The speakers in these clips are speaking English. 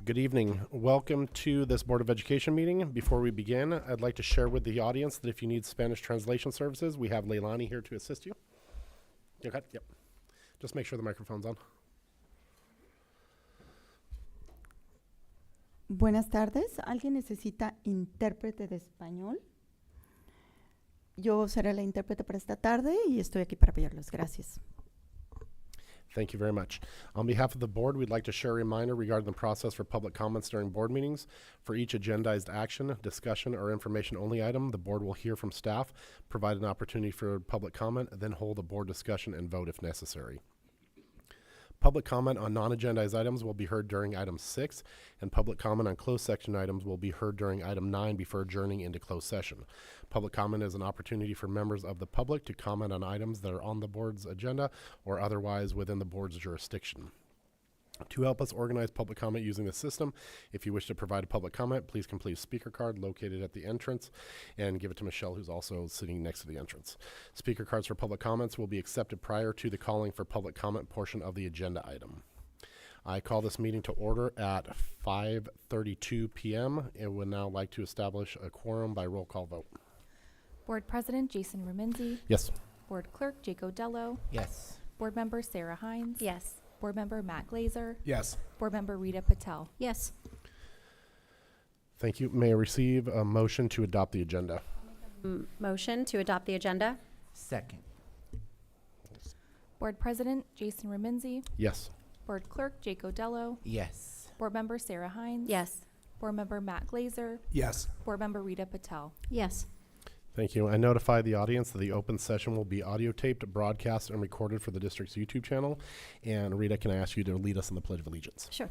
Good evening. Welcome to this Board of Education meeting. Before we begin, I'd like to share with the audience that if you need Spanish translation services, we have Leilani here to assist you. Okay, yep. Just make sure the microphone's on. Buenas tardes. ¿Alguien necesita intérprete de español? Yo seré la intérprete para esta tarde y estoy aquí para apoyarlos. Gracias. Thank you very much. On behalf of the board, we'd like to share a reminder regarding the process for public comments during board meetings. For each agendized action, discussion, or information-only item, the board will hear from staff, provide an opportunity for public comment, and then hold a board discussion and vote if necessary. Public comment on non-agendized items will be heard during item 6, and public comment on closed section items will be heard during item 9 before adjourning into closed session. Public comment is an opportunity for members of the public to comment on items that are on the board's agenda or otherwise within the board's jurisdiction. To help us organize public comment using the system, if you wish to provide a public comment, please complete a speaker card located at the entrance and give it to Michelle, who's also sitting next to the entrance. Speaker cards for public comments will be accepted prior to the calling for public comment portion of the agenda item. I call this meeting to order at 5:32 p.m. and would now like to establish a quorum by roll call vote. Board President Jason Remenzi. Yes. Board Clerk Jake Odello. Yes. Board Member Sarah Hines. Yes. Board Member Matt Glazer. Yes. Board Member Rita Patel. Yes. Thank you. May I receive a motion to adopt the agenda? Motion to adopt the agenda? Second. Board President Jason Remenzi. Yes. Board Clerk Jake Odello. Yes. Board Member Sarah Hines. Yes. Board Member Matt Glazer. Yes. Board Member Rita Patel. Yes. Thank you. I notify the audience that the open session will be audio taped, broadcast, and recorded for the district's YouTube channel. And Rita, can I ask you to lead us in the Pledge of Allegiance? Sure.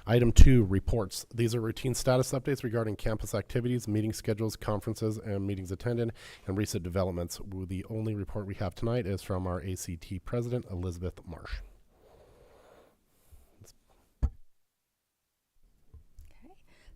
Item 2, reports. These are routine status updates regarding campus activities, meeting schedules, conferences, and meetings attended, and recent developments. The only report we have tonight is from our ACT president, Elizabeth Marsh.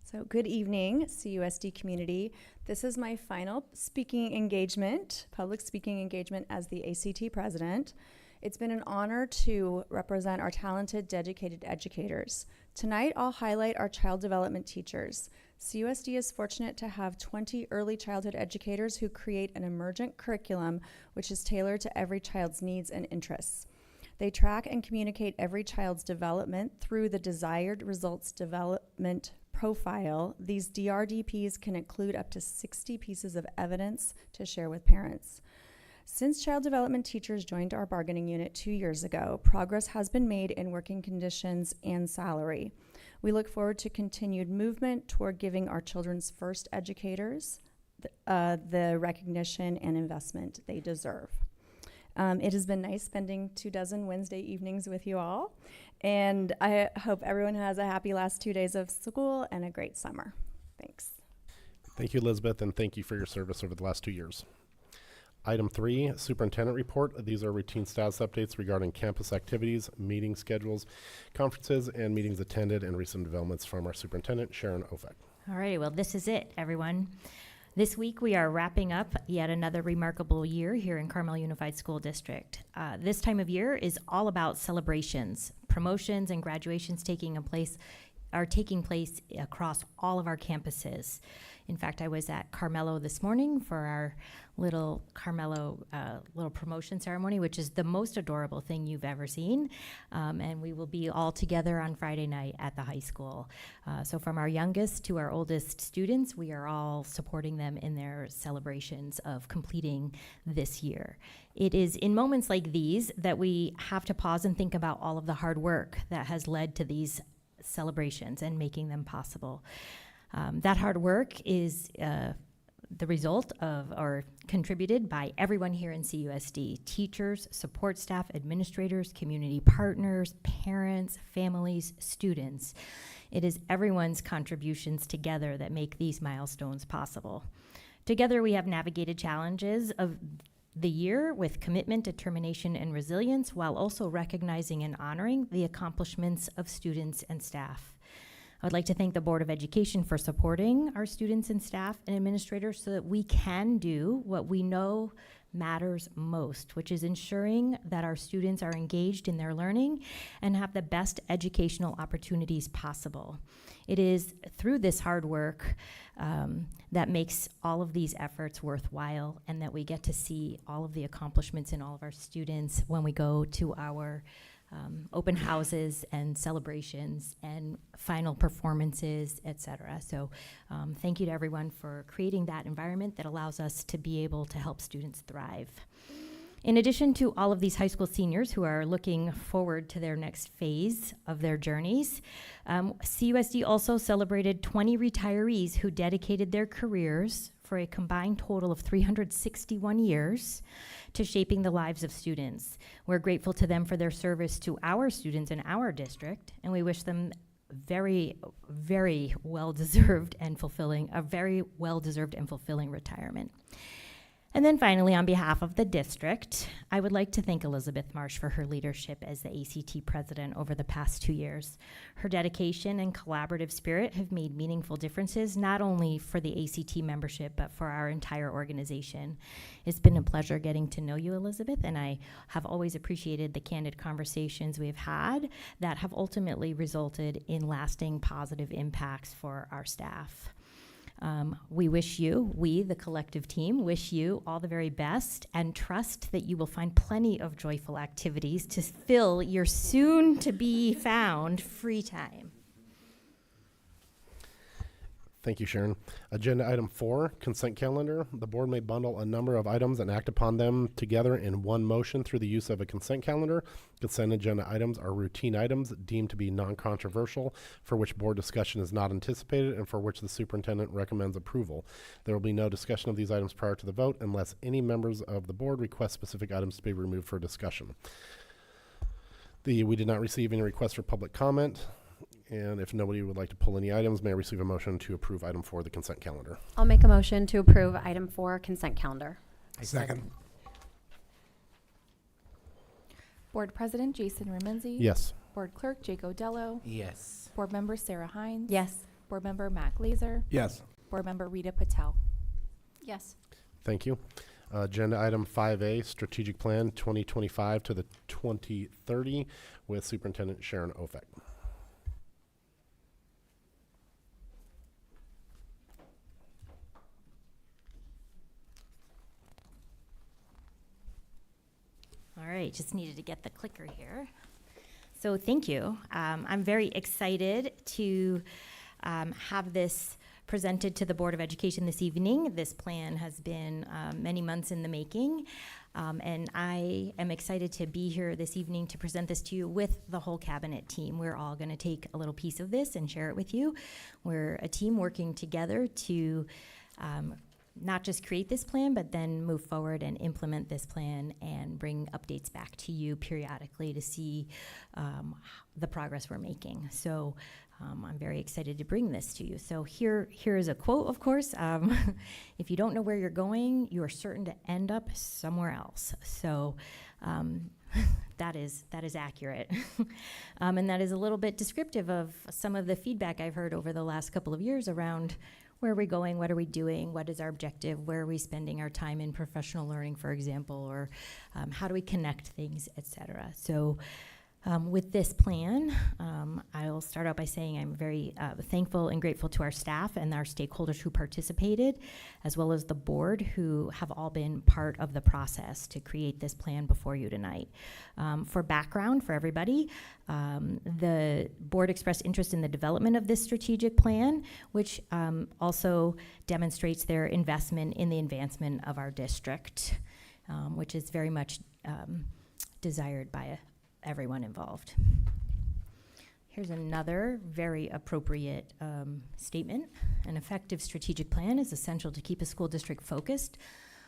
So good evening, CUSD community. This is my final speaking engagement, public speaking engagement as the ACT president. It's been an honor to represent our talented, dedicated educators. Tonight, I'll highlight our child development teachers. CUSD is fortunate to have 20 early childhood educators who create an emergent curriculum which is tailored to every child's needs and interests. They track and communicate every child's development through the desired results development profile. These DRDPs can include up to 60 pieces of evidence to share with parents. Since child development teachers joined our bargaining unit 2 years ago, progress has been made in working conditions and salary. We look forward to continued movement toward giving our children's first educators the recognition and investment they deserve. It has been nice spending 24 Wednesday evenings with you all, and I hope everyone has a happy last 2 days of school and a great summer. Thanks. Thank you, Elizabeth, and thank you for your service over the last 2 years. Item 3, superintendent report. These are routine status updates regarding campus activities, meeting schedules, conferences, and meetings attended, and recent developments from our superintendent, Sharon Ofek. All right, well, this is it, everyone. This week, we are wrapping up yet another remarkable year here in Carmel Unified School District. This time of year is all about celebrations. Promotions and graduations are taking place across all of our campuses. In fact, I was at Carmelo this morning for our little Carmelo little promotion ceremony, which is the most adorable thing you've ever seen. And we will be all together on Friday night at the high school. So from our youngest to our oldest students, we are all supporting them in their celebrations of completing this year. It is in moments like these that we have to pause and think about all of the hard work that has led to these celebrations and making them possible. That hard work is the result of or contributed by everyone here in CUSD: teachers, support staff, administrators, community partners, parents, families, students. It is everyone's contributions together that make these milestones possible. Together, we have navigated challenges of the year with commitment, determination, and resilience, while also recognizing and honoring the accomplishments of students and staff. I would like to thank the Board of Education for supporting our students and staff and administrators so that we can do what we know matters most, which is ensuring that our students are engaged in their learning and have the best educational opportunities possible. It is through this hard work that makes all of these efforts worthwhile, and that we get to see all of the accomplishments in all of our students when we go to our open houses and celebrations and final performances, etc. So thank you to everyone for creating that environment that allows us to be able to help students thrive. In addition to all of these high school seniors who are looking forward to their next phase of their journeys, CUSD also celebrated 20 retirees who dedicated their careers for a combined total of 361 years to shaping the lives of students. We're grateful to them for their service to our students in our district, and we wish them very, very well-deserved and fulfilling retirement. And then finally, on behalf of the district, I would like to thank Elizabeth Marsh for her leadership as the ACT president over the past 2 years. Her dedication and collaborative spirit have made meaningful differences, not only for the ACT membership, but for our entire organization. It's been a pleasure getting to know you, Elizabeth, and I have always appreciated the candid conversations we've had that have ultimately resulted in lasting positive impacts for our staff. We, the collective team, wish you all the very best and trust that you will find plenty of joyful activities to fill your soon-to-be-found free time. Thank you, Sharon. Agenda item 4, consent calendar. The board may bundle a number of items and act upon them together in one motion through the use of a consent calendar. Consent agenda items are routine items deemed to be non-controversial, for which board discussion is not anticipated and for which the superintendent recommends approval. There will be no discussion of these items prior to the vote unless any members of the board request specific items to be removed for discussion. We did not receive any requests for public comment. And if nobody would like to pull any items, may I receive a motion to approve item 4, the consent calendar? I'll make a motion to approve item 4, consent calendar. Second. Board President Jason Remenzi. Yes. Board Clerk Jake Odello. Yes. Board Member Sarah Hines. Yes. Board Member Matt Glazer. Yes. Board Member Rita Patel. Yes. Thank you. Agenda item 5A, strategic plan 2025 to the 2030 with Superintendent Sharon Ofek. All right, just needed to get the clicker here. So thank you. I'm very excited to have this presented to the Board of Education this evening. This plan has been many months in the making, and I am excited to be here this evening to present this to you with the whole cabinet team. We're all going to take a little piece of this and share it with you. We're a team working together to not just create this plan, but then move forward and implement this plan and bring updates back to you periodically to see the progress we're making. So I'm very excited to bring this to you. So here is a quote, of course. If you don't know where you're going, you are certain to end up somewhere else. So that is accurate. And that is a little bit descriptive of some of the feedback I've heard over the last couple of years around where are we going, what are we doing, what is our objective, where are we spending our time in professional learning, for example, or how do we connect things, et cetera. So with this plan, I'll start out by saying I'm very thankful and grateful to our staff and our stakeholders who participated, as well as the board who have all been part of the process to create this plan before you tonight. For background for everybody, the board expressed interest in the development of this strategic plan, which also demonstrates their investment in the advancement of our district, which is very much desired by everyone involved. Here's another very appropriate statement. An effective strategic plan is essential to keep a school district focused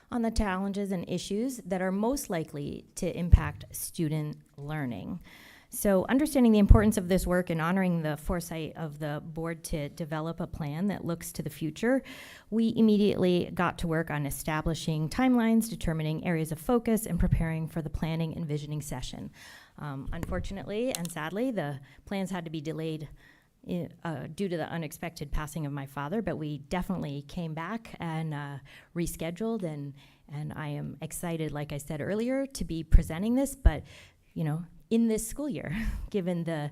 on the challenges and issues that are most likely to impact student learning. So understanding the importance of this work and honoring the foresight of the board to develop a plan that looks to the future, we immediately got to work on establishing timelines, determining areas of focus, and preparing for the planning and visioning session. Unfortunately and sadly, the plans had to be delayed due to the unexpected passing of my father, but we definitely came back and rescheduled, and I am excited, like I said earlier, to be presenting this, but in this school year, given the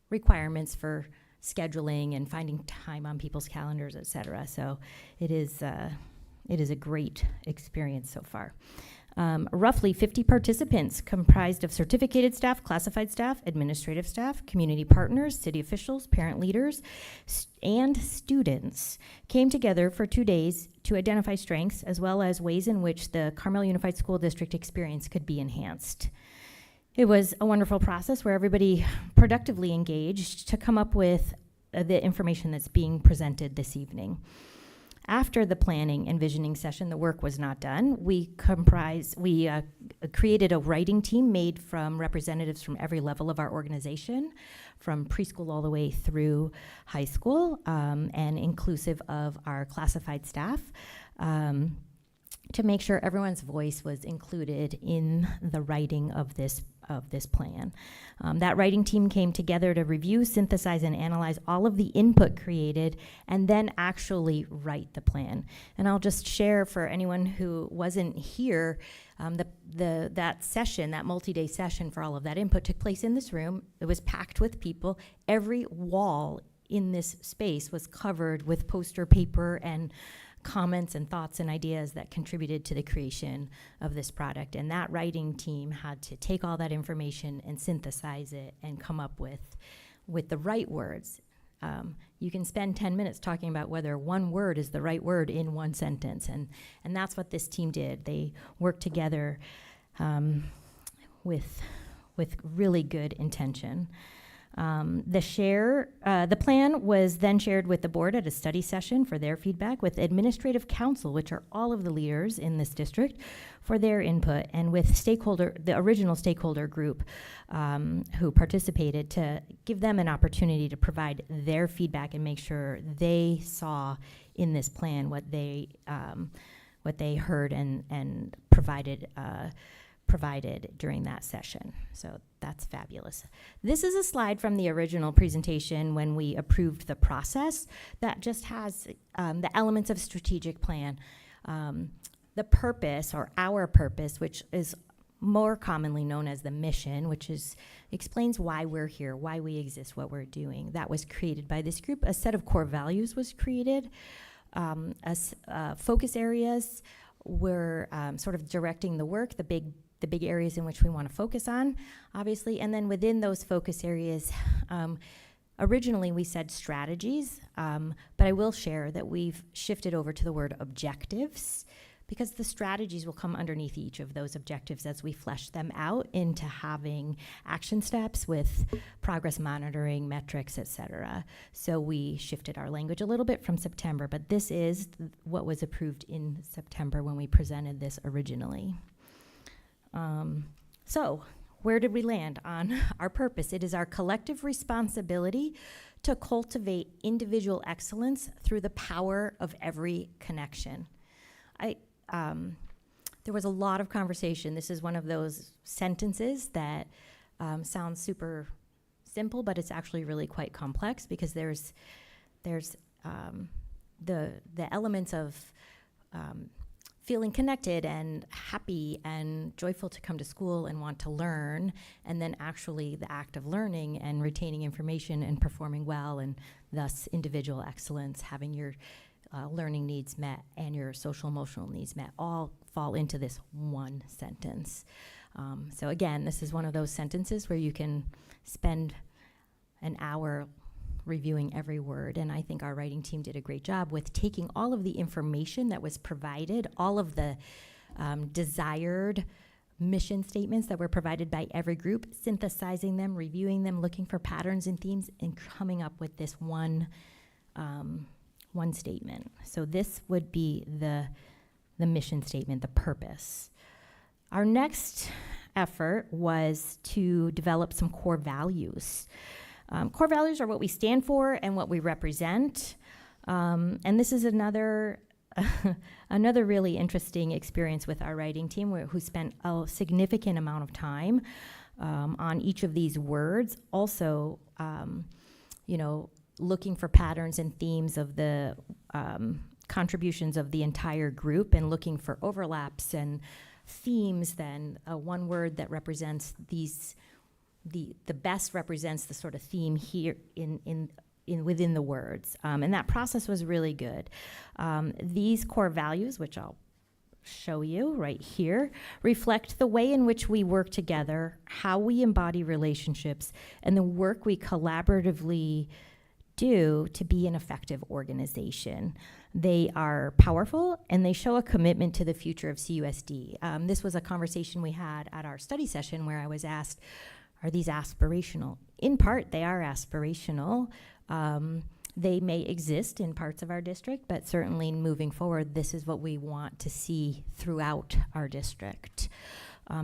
requirements for scheduling and finding time on people's calendars, et cetera. So it is a great experience so far. Roughly 50 participants comprised of certificated staff, classified staff, administrative staff, community partners, city officials, parent leaders, and students came together for 2 days to identify strengths as well as ways in which the Carmel Unified School District experience could be enhanced. It was a wonderful process where everybody productively engaged to come up with the information that's being presented this evening. After the planning and visioning session, the work was not done. We created a writing team made from representatives from every level of our organization, from preschool all the way through high school, and inclusive of our classified staff, to make sure everyone's voice was included in the writing of this plan. That writing team came together to review, synthesize, and analyze all of the input created, and then actually write the plan. And I'll just share for anyone who wasn't here, that session, that multi-day session for all of that input took place in this room. It was packed with people. Every wall in this space was covered with poster paper and comments and thoughts and ideas that contributed to the creation of this product. And that writing team had to take all that information and synthesize it and come up with the right words. You can spend 10 minutes talking about whether one word is the right word in one sentence. And that's what this team did. They worked together with really good intention. The plan was then shared with the board at a study session for their feedback, with administrative council, which are all of the leaders in this district, for their input, and with the original stakeholder group who participated, to give them an opportunity to provide their feedback and make sure they saw in this plan what they heard and provided during that session. So that's fabulous. This is a slide from the original presentation when we approved the process that just has the elements of strategic plan. The purpose, or our purpose, which is more commonly known as the mission, which explains why we're here, why we exist, what we're doing. That was created by this group. A set of core values was created. Focus areas were sort of directing the work, the big areas in which we want to focus on, obviously. And then within those focus areas, originally we said strategies, but I will share that we've shifted over to the word objectives, because the strategies will come underneath each of those objectives as we flesh them out into having action steps with progress monitoring, metrics, et cetera. So we shifted our language a little bit from September, but this is what was approved in September when we presented this originally. So where did we land on our purpose? It is our collective responsibility to cultivate individual excellence through the power of every connection. There was a lot of conversation. This is one of those sentences that sounds super simple, but it's actually really quite complex, because there's the elements of feeling connected and happy and joyful to come to school and want to learn, and then actually the act of learning and retaining information and performing well, and thus individual excellence, having your learning needs met and your social emotional needs met, all fall into this one sentence. So again, this is one of those sentences where you can spend an hour reviewing every word, and I think our writing team did a great job with taking all of the information that was provided, all of the desired mission statements that were provided by every group, synthesizing them, reviewing them, looking for patterns and themes, and coming up with this one statement. So this would be the mission statement, the purpose. Our next effort was to develop some core values. Core values are what we stand for and what we represent. And this is another another really interesting experience with our writing team who spent a significant amount of time on each of these words. Also, looking for patterns and themes of the contributions of the entire group and looking for overlaps and themes. Then one word that represents the best represents the sort of theme here in within the words. And that process was really good. These core values, which I'll show you right here, reflect the way in which we work together, how we embody relationships, and the work we collaboratively do to be an effective organization. They are powerful and they show a commitment to the future of CUSD. This was a conversation we had at our study session where I was asked, are these aspirational? In part, they are aspirational. They may exist in parts of our district, but certainly moving forward, this is what we want to see throughout our district.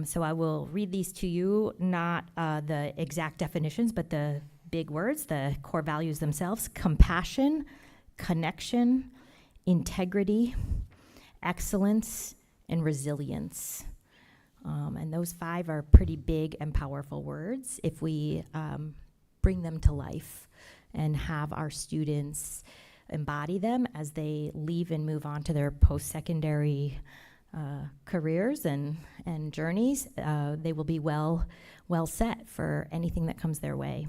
So I will read these to you, not the exact definitions, but the big words, the core values themselves: compassion, connection, integrity, excellence, and resilience. And those 5 are pretty big and powerful words if we bring them to life and have our students embody them as they leave and move on to their post-secondary careers and journeys. They will be well set for anything that comes their way.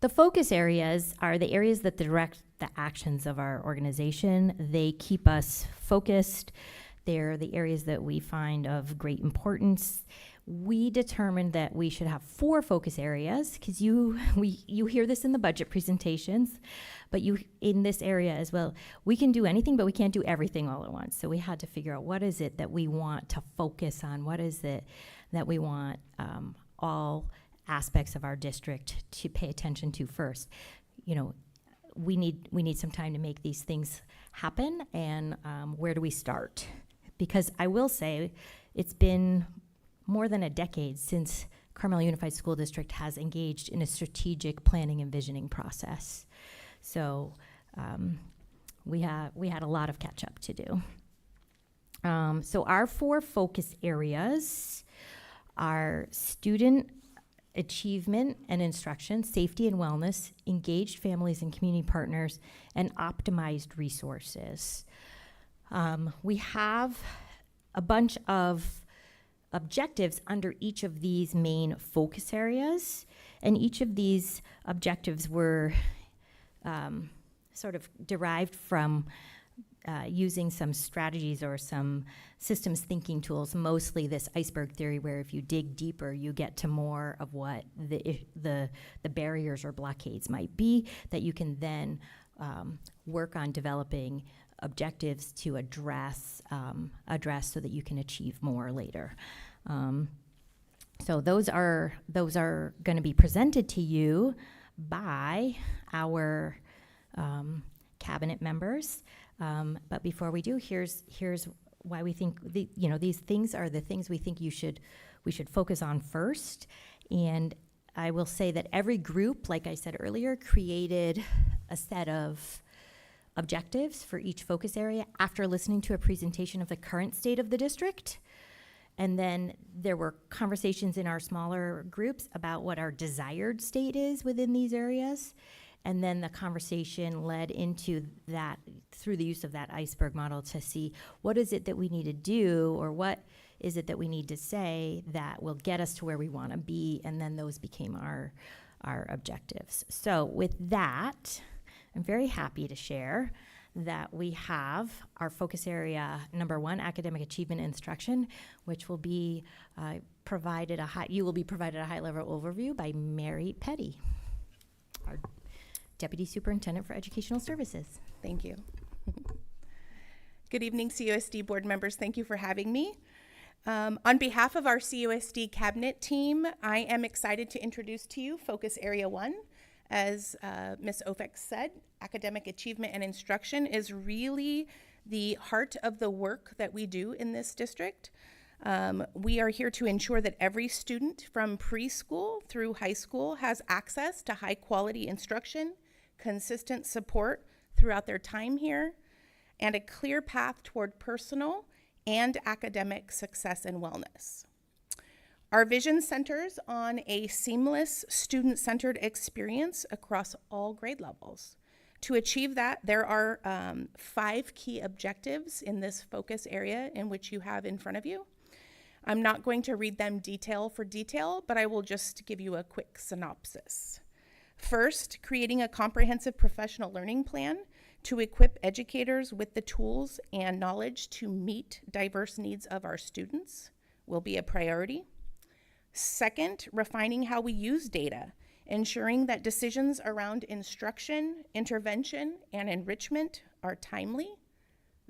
The focus areas are the areas that direct the actions of our organization. They keep us focused. They're the areas that we find of great importance. We determined that we should have 4 focus areas, because you hear this in the budget presentations, but you in this area as well. We can do anything, but we can't do everything all at once. So we had to figure out, what is it that we want to focus on? What is it that we want all aspects of our district to pay attention to first? We need some time to make these things happen, and where do we start? Because I will say, it's been more than a decade since Carmel Unified School District has engaged in a strategic planning and visioning process. So we had a lot of catch up to do. So our 4 focus areas are student achievement and instruction, safety and wellness, engaged families and community partners, and optimized resources. We have a bunch of objectives under each of these main focus areas, and each of these objectives were sort of derived from using some strategies or some systems thinking tools, mostly this iceberg theory, where if you dig deeper, you get to more of what the barriers or blockades might be that you can then work on developing objectives to address so that you can achieve more later. So those are going to be presented to you by our cabinet members. But before we do, here's why we think these things are the things we think we should focus on first. And I will say that every group, like I said earlier, created a set of objectives for each focus area after listening to a presentation of the current state of the district. And then there were conversations in our smaller groups about what our desired state is within these areas. And then the conversation led into that through the use of that iceberg model to see what is it that we need to do, or what is it that we need to say that will get us to where we want to be. And then those became our objectives. So with that, I'm very happy to share that we have our focus area number 1, academic achievement and instruction, which will be you will be provided a high-level overview by Mary Petty, our Deputy Superintendent for Educational Services. Thank you. Good evening, CUSD board members. Thank you for having me. On behalf of our CUSD cabinet team, I am excited to introduce to you Focus Area 1. As Ms. Ofex said, academic achievement and instruction is really the heart of the work that we do in this district. We are here to ensure that every student from preschool through high school has access to high quality instruction, consistent support throughout their time here, and a clear path toward personal and academic success and wellness. Our vision centers on a seamless student-centered experience across all grade levels. To achieve that, there are 5 key objectives in this focus area in which you have in front of you. I'm not going to read them detail for detail, but I will just give you a quick synopsis. First, creating a comprehensive professional learning plan to equip educators with the tools and knowledge to meet diverse needs of our students will be a priority. Second, refining how we use data, ensuring that decisions around instruction, intervention, and enrichment are timely,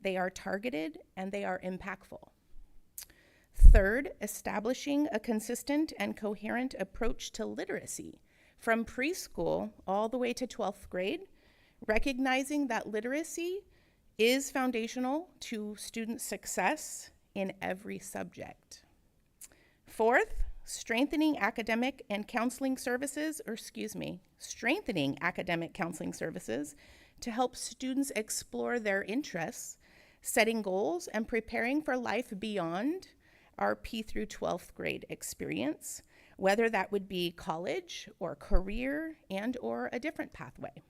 they are targeted, and they are impactful. Third, establishing a consistent and coherent approach to literacy from preschool all the way to 12th grade, recognizing that literacy is foundational to student success in every subject. Fourth, strengthening academic counseling services to help students explore their interests, setting goals, and preparing for life beyond our P through 12th grade experience, whether that would be college or career and or a different pathway.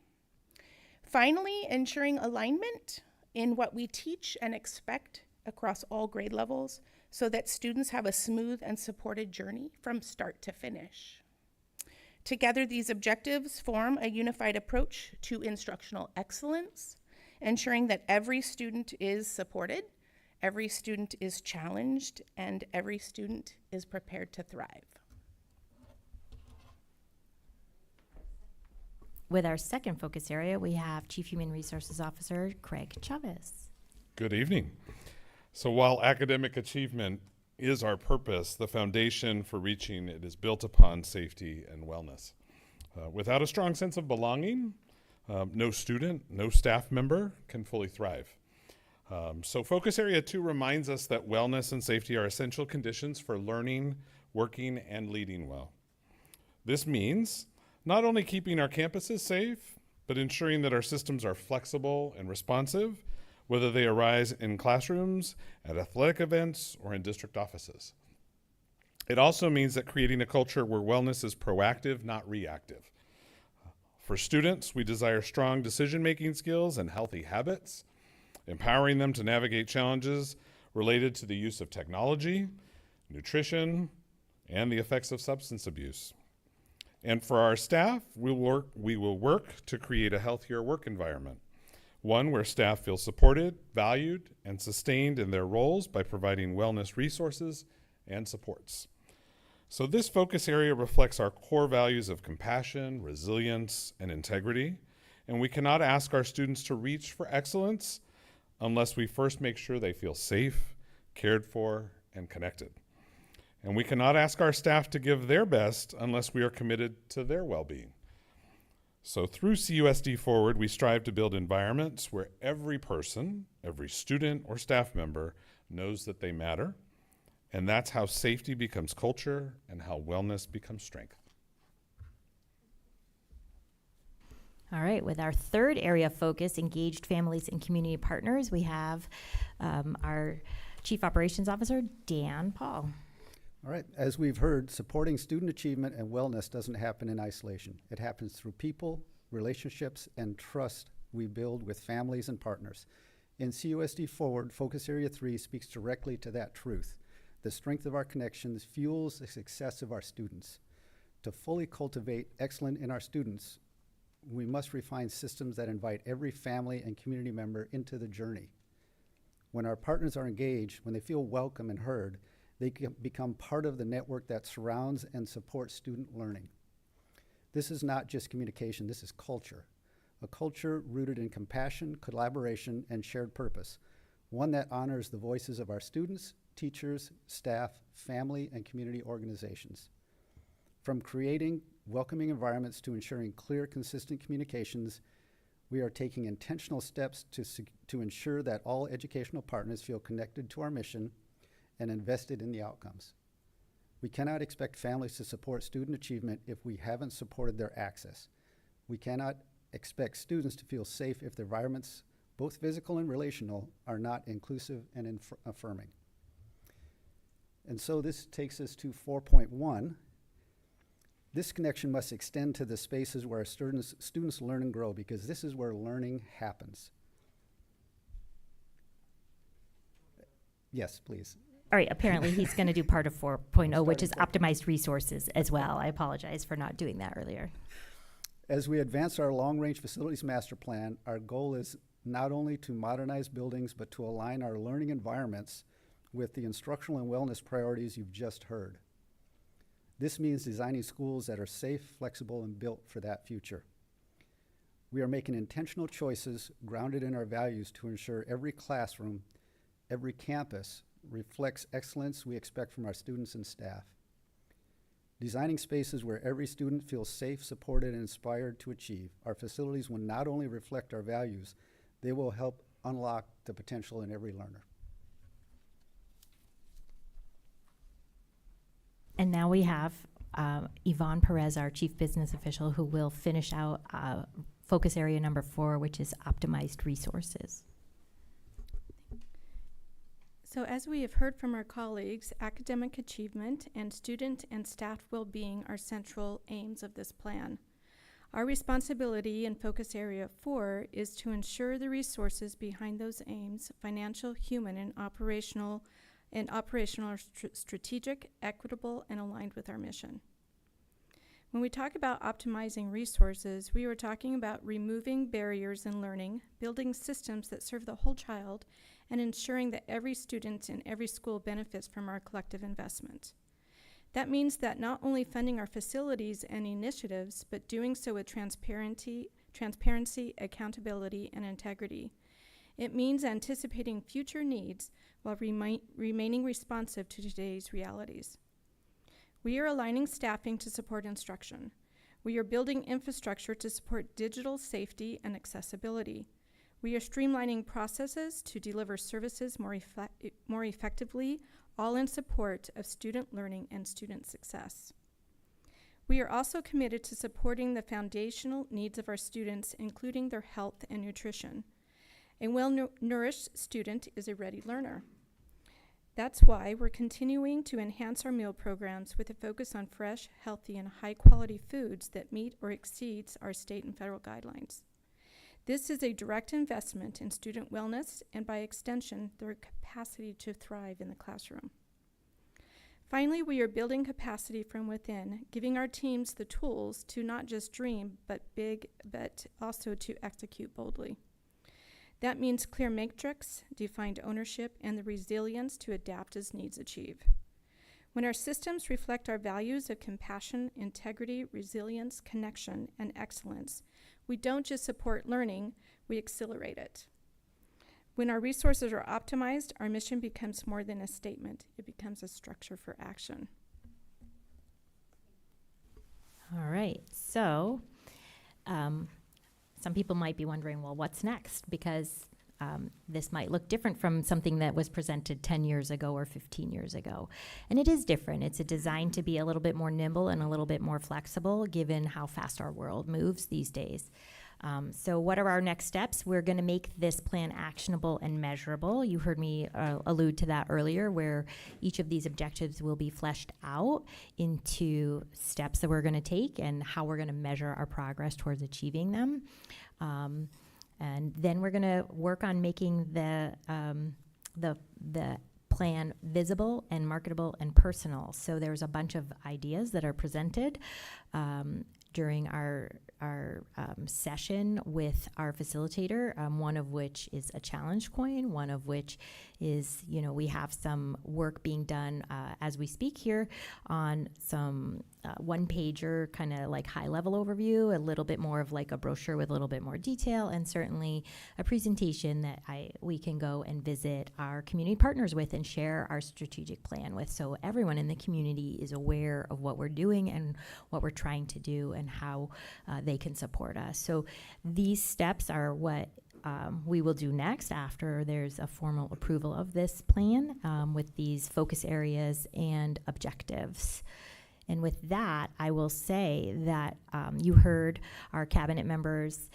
Finally, ensuring alignment in what we teach and expect across all grade levels so that students have a smooth and supported journey from start to finish. Together, these objectives form a unified approach to instructional excellence, ensuring that every student is supported, every student is challenged, and every student is prepared to thrive. With our second focus area, we have Chief Human Resources Officer Craig Chavez. Good evening. So while academic achievement is our purpose, the foundation for reaching it is built upon safety and wellness. Without a strong sense of belonging, no student, no staff member can fully thrive. So Focus Area 2 reminds us that wellness and safety are essential conditions for learning, working, and leading well. This means not only keeping our campuses safe, but ensuring that our systems are flexible and responsive, whether they arise in classrooms, at athletic events, or in district offices. It also means that creating a culture where wellness is proactive, not reactive. For students, we desire strong decision-making skills and healthy habits, empowering them to navigate challenges related to the use of technology, nutrition, and the effects of substance abuse. And for our staff, we will work to create a healthier work environment, one where staff feel supported, valued, and sustained in their roles by providing wellness resources and supports. So this focus area reflects our core values of compassion, resilience, and integrity, and we cannot ask our students to reach for excellence unless we first make sure they feel safe, cared for, and connected. And we cannot ask our staff to give their best unless we are committed to their well-being. So through CUSD Forward, we strive to build environments where every person, every student or staff member knows that they matter. And that's how safety becomes culture and how wellness becomes strength. All right, with our third area of focus, engaged families and community partners, we have our Chief Operations Officer, Dan Paul. All right, as we've heard, supporting student achievement and wellness doesn't happen in isolation. It happens through people, relationships, and trust we build with families and partners. In CUSD Forward, Focus Area 3 speaks directly to that truth. The strength of our connections fuels the success of our students. To fully cultivate excellence in our students, we must refine systems that invite every family and community member into the journey. When our partners are engaged, when they feel welcome and heard, they can become part of the network that surrounds and supports student learning. This is not just communication, this is culture. A culture rooted in compassion, collaboration, and shared purpose. One that honors the voices of our students, teachers, staff, family, and community organizations. From creating welcoming environments to ensuring clear, consistent communications, we are taking intentional steps to ensure that all educational partners feel connected to our mission and invested in the outcomes. We cannot expect families to support student achievement if we haven't supported their access. We cannot expect students to feel safe if their environments, both physical and relational, are not inclusive and affirming. And so this takes us to 4.1. This connection must extend to the spaces where students learn and grow, because this is where learning happens. Yes, please. All right, apparently he's going to do part of 4.0, which is optimized resources as well. I apologize for not doing that earlier. As we advance our long-range facilities master plan, our goal is not only to modernize buildings, but to align our learning environments with the instructional and wellness priorities you've just heard. This means designing schools that are safe, flexible, and built for that future. We are making intentional choices grounded in our values to ensure every classroom, every campus reflects excellence we expect from our students and staff. Designing spaces where every student feels safe, supported, and inspired to achieve. Our facilities will not only reflect our values, they will help unlock the potential in every learner. And now we have Yvonne Perez, our Chief Business Official, who will finish out focus area number 4, which is optimized resources. So as we have heard from our colleagues, academic achievement and student and staff well-being are central aims of this plan. Our responsibility in focus area 4 is to ensure the resources behind those aims, financial, human, and operational are strategic, equitable, and aligned with our mission. When we talk about optimizing resources, we are talking about removing barriers in learning, building systems that serve the whole child, and ensuring that every student in every school benefits from our collective investment. That means that not only funding our facilities and initiatives, but doing so with transparency, accountability, and integrity. It means anticipating future needs while remaining responsive to today's realities. We are aligning staffing to support instruction. We are building infrastructure to support digital safety and accessibility. We are streamlining processes to deliver services more effectively, all in support of student learning and student success. We are also committed to supporting the foundational needs of our students, including their health and nutrition. A well-nourished student is a ready learner. That's why we're continuing to enhance our meal programs with a focus on fresh, healthy, and high-quality foods that meet or exceeds our state and federal guidelines. This is a direct investment in student wellness and, by extension, their capacity to thrive in the classroom. Finally, we are building capacity from within, giving our teams the tools to not just dream, but also to execute boldly. That means clear matrix, defined ownership, and the resilience to adapt as needs achieve. When our systems reflect our values of compassion, integrity, resilience, connection, and excellence, we don't just support learning, we accelerate it. When our resources are optimized, our mission becomes more than a statement. It becomes a structure for action. All right, so some people might be wondering, well, what's next? Because this might look different from something that was presented 10 years ago or 15 years ago. And it is different. It's designed to be a little bit more nimble and a little bit more flexible given how fast our world moves these days. So what are our next steps? We're going to make this plan actionable and measurable. You heard me allude to that earlier, where each of these objectives will be fleshed out into steps that we're going to take and how we're going to measure our progress towards achieving them. And then we're going to work on making the plan visible and marketable and personal. So there's a bunch of ideas that are presented during our session with our facilitator, one of which is a challenge coin, one of which is, we have some work being done as we speak here on some one-pager kind of like high-level overview, a little bit more of like a brochure with a little bit more detail, and certainly a presentation that we can go and visit our community partners with and share our strategic plan with, so everyone in the community is aware of what we're doing and what we're trying to do and how they can support us. So these steps are what we will do next after there's a formal approval of this plan with these focus areas and objectives. And with that, I will say that you heard our cabinet members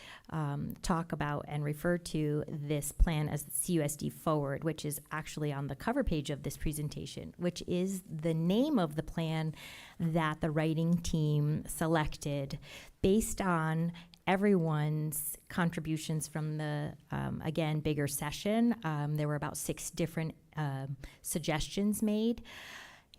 talk about and refer to this plan as CUSD Forward, which is actually on the cover page of this presentation, which is the name of the plan that the writing team selected based on everyone's contributions from the, again, bigger session. There were about 6 different suggestions made.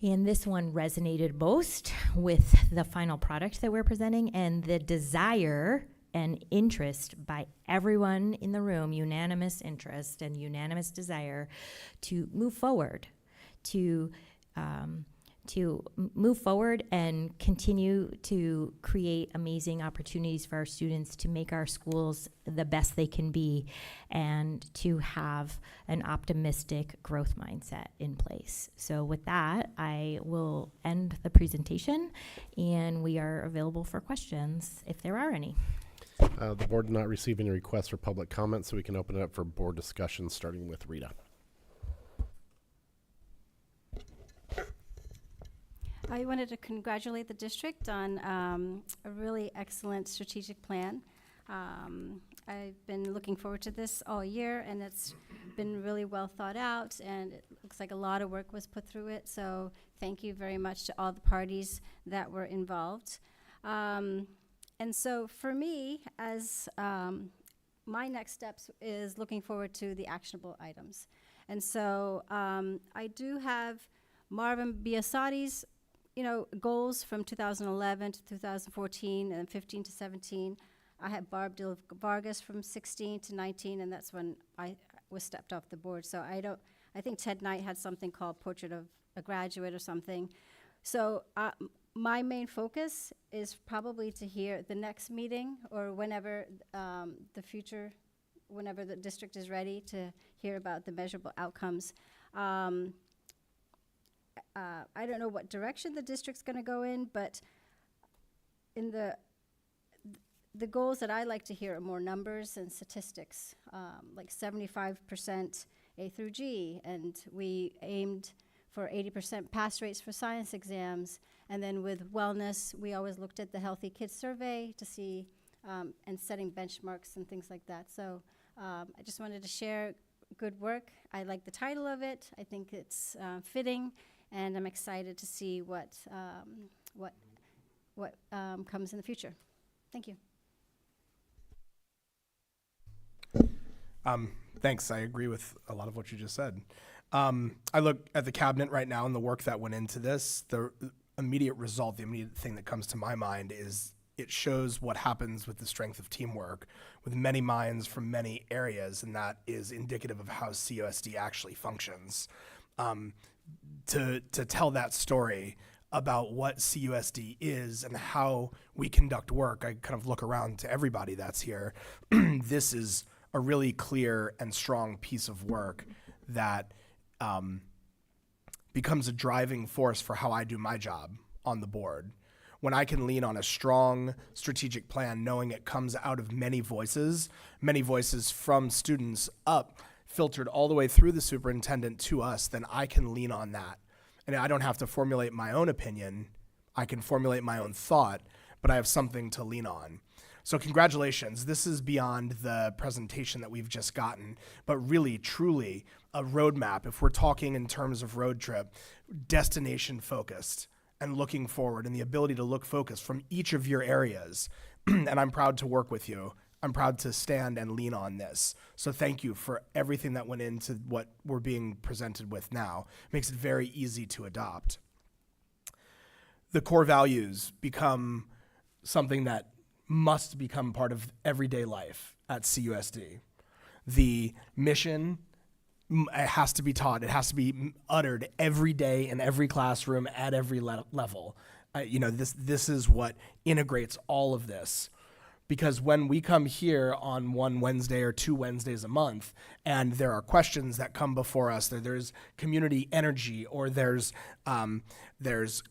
And this one resonated most with the final product that we're presenting and the desire and interest by everyone in the room, unanimous interest and unanimous desire to move forward, to move forward and continue to create amazing opportunities for our students to make our schools the best they can be and to have an optimistic growth mindset in place. So with that, I will end the presentation and we are available for questions if there are any. The board did not receive any requests for public comment, so we can open it up for board discussion, starting with Rita. I wanted to congratulate the district on a really excellent strategic plan. I've been looking forward to this all year, and it's been really well thought out, and it looks like a lot of work was put through it. So thank you very much to all the parties that were involved. And so for me, as my next steps is looking forward to the actionable items. And so I do have Marvin Biasotti's goals from 2011 to 2014 and 15 to 17. I had Barb Del Vargas from 16 to 19, and that's when I was stepped off the board. So I think Ted Knight had something called Portrait of a Graduate or something. So my main focus is probably to hear the next meeting or whenever whenever the district is ready to hear about the measurable outcomes. I don't know what direction the district's going to go in, but in the goals that I like to hear are more numbers and statistics, like 75% A through G, and we aimed for 80% pass rates for science exams. And then with wellness, we always looked at the Healthy Kids Survey to see, and setting benchmarks and things like that. So I just wanted to share good work. I like the title of it. I think it's fitting. And I'm excited to see what comes in the future. Thank you. Thanks. I agree with a lot of what you just said. I look at the cabinet right now and the work that went into this. The immediate result, the immediate thing that comes to my mind is it shows what happens with the strength of teamwork with many minds from many areas, and that is indicative of how CUSD actually functions. To tell that story about what CUSD is and how we conduct work, I kind of look around to everybody that's here. This is a really clear and strong piece of work that becomes a driving force for how I do my job on the board. When I can lean on a strong strategic plan, knowing it comes out of many voices from students up, filtered all the way through the superintendent to us, then I can lean on that. And I don't have to formulate my own opinion. I can formulate my own thought, but I have something to lean on. So congratulations. This is beyond the presentation that we've just gotten, but really, truly a roadmap. If we're talking in terms of road trip, destination focused and looking forward, and the ability to look focused from each of your areas. And I'm proud to work with you. I'm proud to stand and lean on this. So thank you for everything that went into what we're being presented with now. It makes it very easy to adopt. The core values become something that must become part of everyday life at CUSD. The mission, it has to be taught. It has to be uttered every day in every classroom at every level. This is what integrates all of this. Because when we come here on one Wednesday or 2 Wednesdays a month, and there are questions that come before us, there's community energy, or there's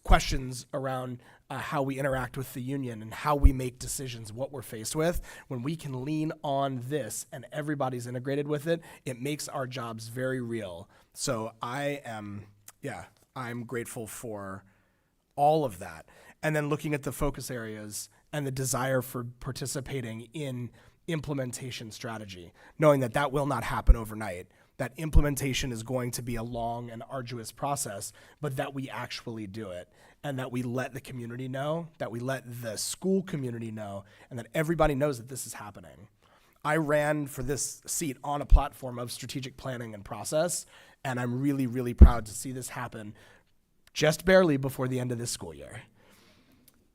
questions around how we interact with the union and how we make decisions, what we're faced with, when we can lean on this and everybody's integrated with it, it makes our jobs very real. So I'm grateful for all of that. And then looking at the focus areas and the desire for participating in implementation strategy, knowing that that will not happen overnight, that implementation is going to be a long and arduous process, but that we actually do it, and that we let the community know, that we let the school community know, and that everybody knows that this is happening. I ran for this seat on a platform of strategic planning and process, and I'm really, really proud to see this happen just barely before the end of this school year.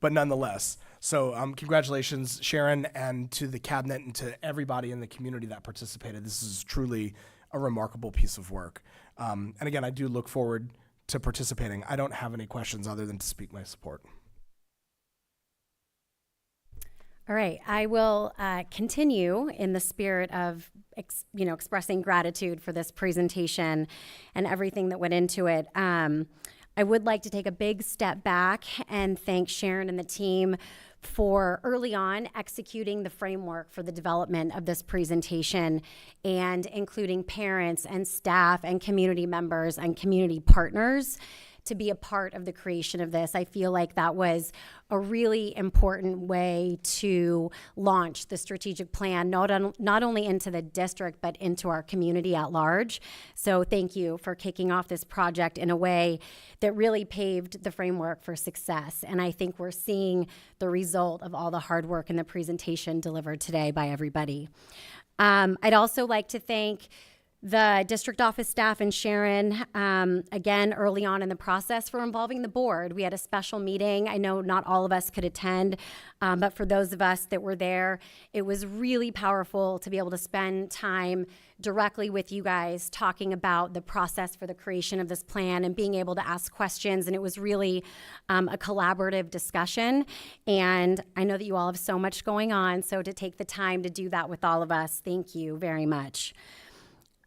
But nonetheless, so congratulations, Sharon, and to the cabinet and to everybody in the community that participated. This is truly a remarkable piece of work. And again, I do look forward to participating. I don't have any questions other than to speak my support. All right, I will continue in the spirit of expressing gratitude for this presentation and everything that went into it. I would like to take a big step back and thank Sharon and the team for early on executing the framework for the development of this presentation and including parents and staff and community members and community partners to be a part of the creation of this. I feel like that was a really important way to launch the strategic plan, not only into the district, but into our community at large. So thank you for kicking off this project in a way that really paved the framework for success. And I think we're seeing the result of all the hard work and the presentation delivered today by everybody. I'd also like to thank the district office staff and Sharon, again, early on in the process for involving the board. We had a special meeting. I know not all of us could attend, but for those of us that were there, it was really powerful to be able to spend time directly with you guys talking about the process for the creation of this plan and being able to ask questions. And it was really a collaborative discussion. And I know that you all have so much going on, so to take the time to do that with all of us, thank you very much.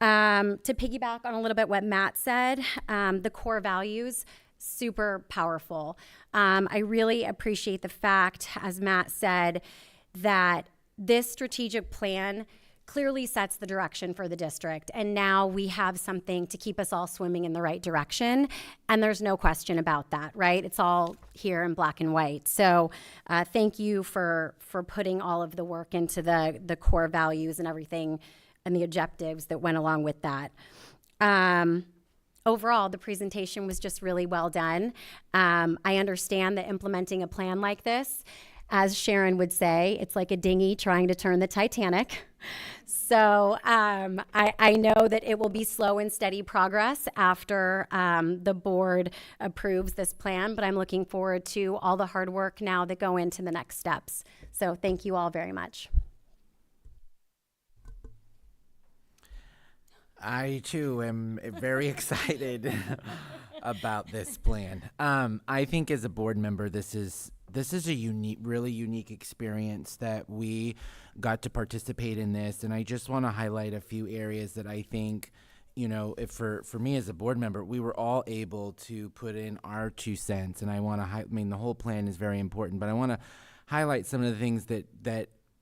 To piggyback on a little bit what Matt said, the core values, super powerful. I really appreciate the fact, as Matt said, that this strategic plan clearly sets the direction for the district. And now we have something to keep us all swimming in the right direction. And there's no question about that, right? It's all here in black and white. So thank you for putting all of the work into the core values and everything and the objectives that went along with that. Overall, the presentation was just really well done. I understand that implementing a plan like this, as Sharon would say, it's like a dinghy trying to turn the Titanic. So I know that it will be slow and steady progress after the board approves this plan, but I'm looking forward to all the hard work now that go into the next steps. So thank you all very much. I too am very excited about this plan. I think as a board member, this is a really unique experience that we got to participate in this, and I just want to highlight a few areas that I think, if for me as a board member, we were all able to put in our 2 cents, and I want to the whole plan is very important, but I want to highlight some of the things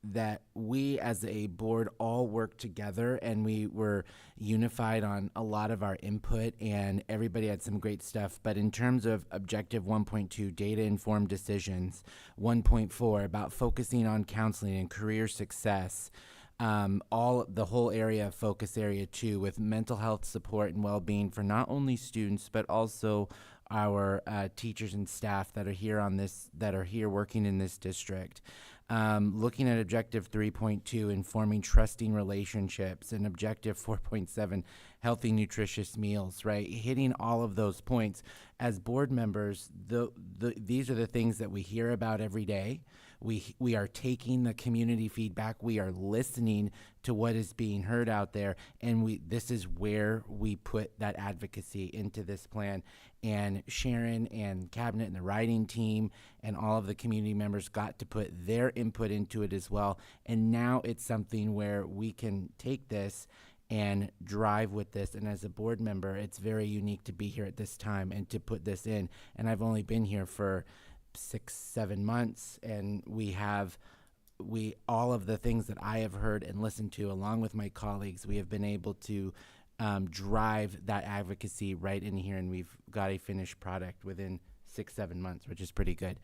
that we as a board all worked together, and we were unified on a lot of our input, and everybody had some great stuff. But in terms of objective 1.2, data-informed decisions, 1.4, about focusing on counseling and career success, the whole area of focus area 2 with mental health support and well-being for not only students, but also our teachers and staff that are here working in this district. Looking at objective 3.2, informing trusting relationships, and objective 4.7, healthy, nutritious meals, right? Hitting all of those points. As board members, these are the things that we hear about every day. We are taking the community feedback. We are listening to what is being heard out there, and this is where we put that advocacy into this plan. And Sharon and cabinet and the writing team and all of the community members got to put their input into it as well. And now it's something where we can take this and drive with this. And as a board member, it's very unique to be here at this time and to put this in. And I've only been here for 6-7 months, and we all of the things that I have heard and listened to, along with my colleagues, we have been able to drive that advocacy right in here, and we've got a finished product within 6-7 months, which is pretty good.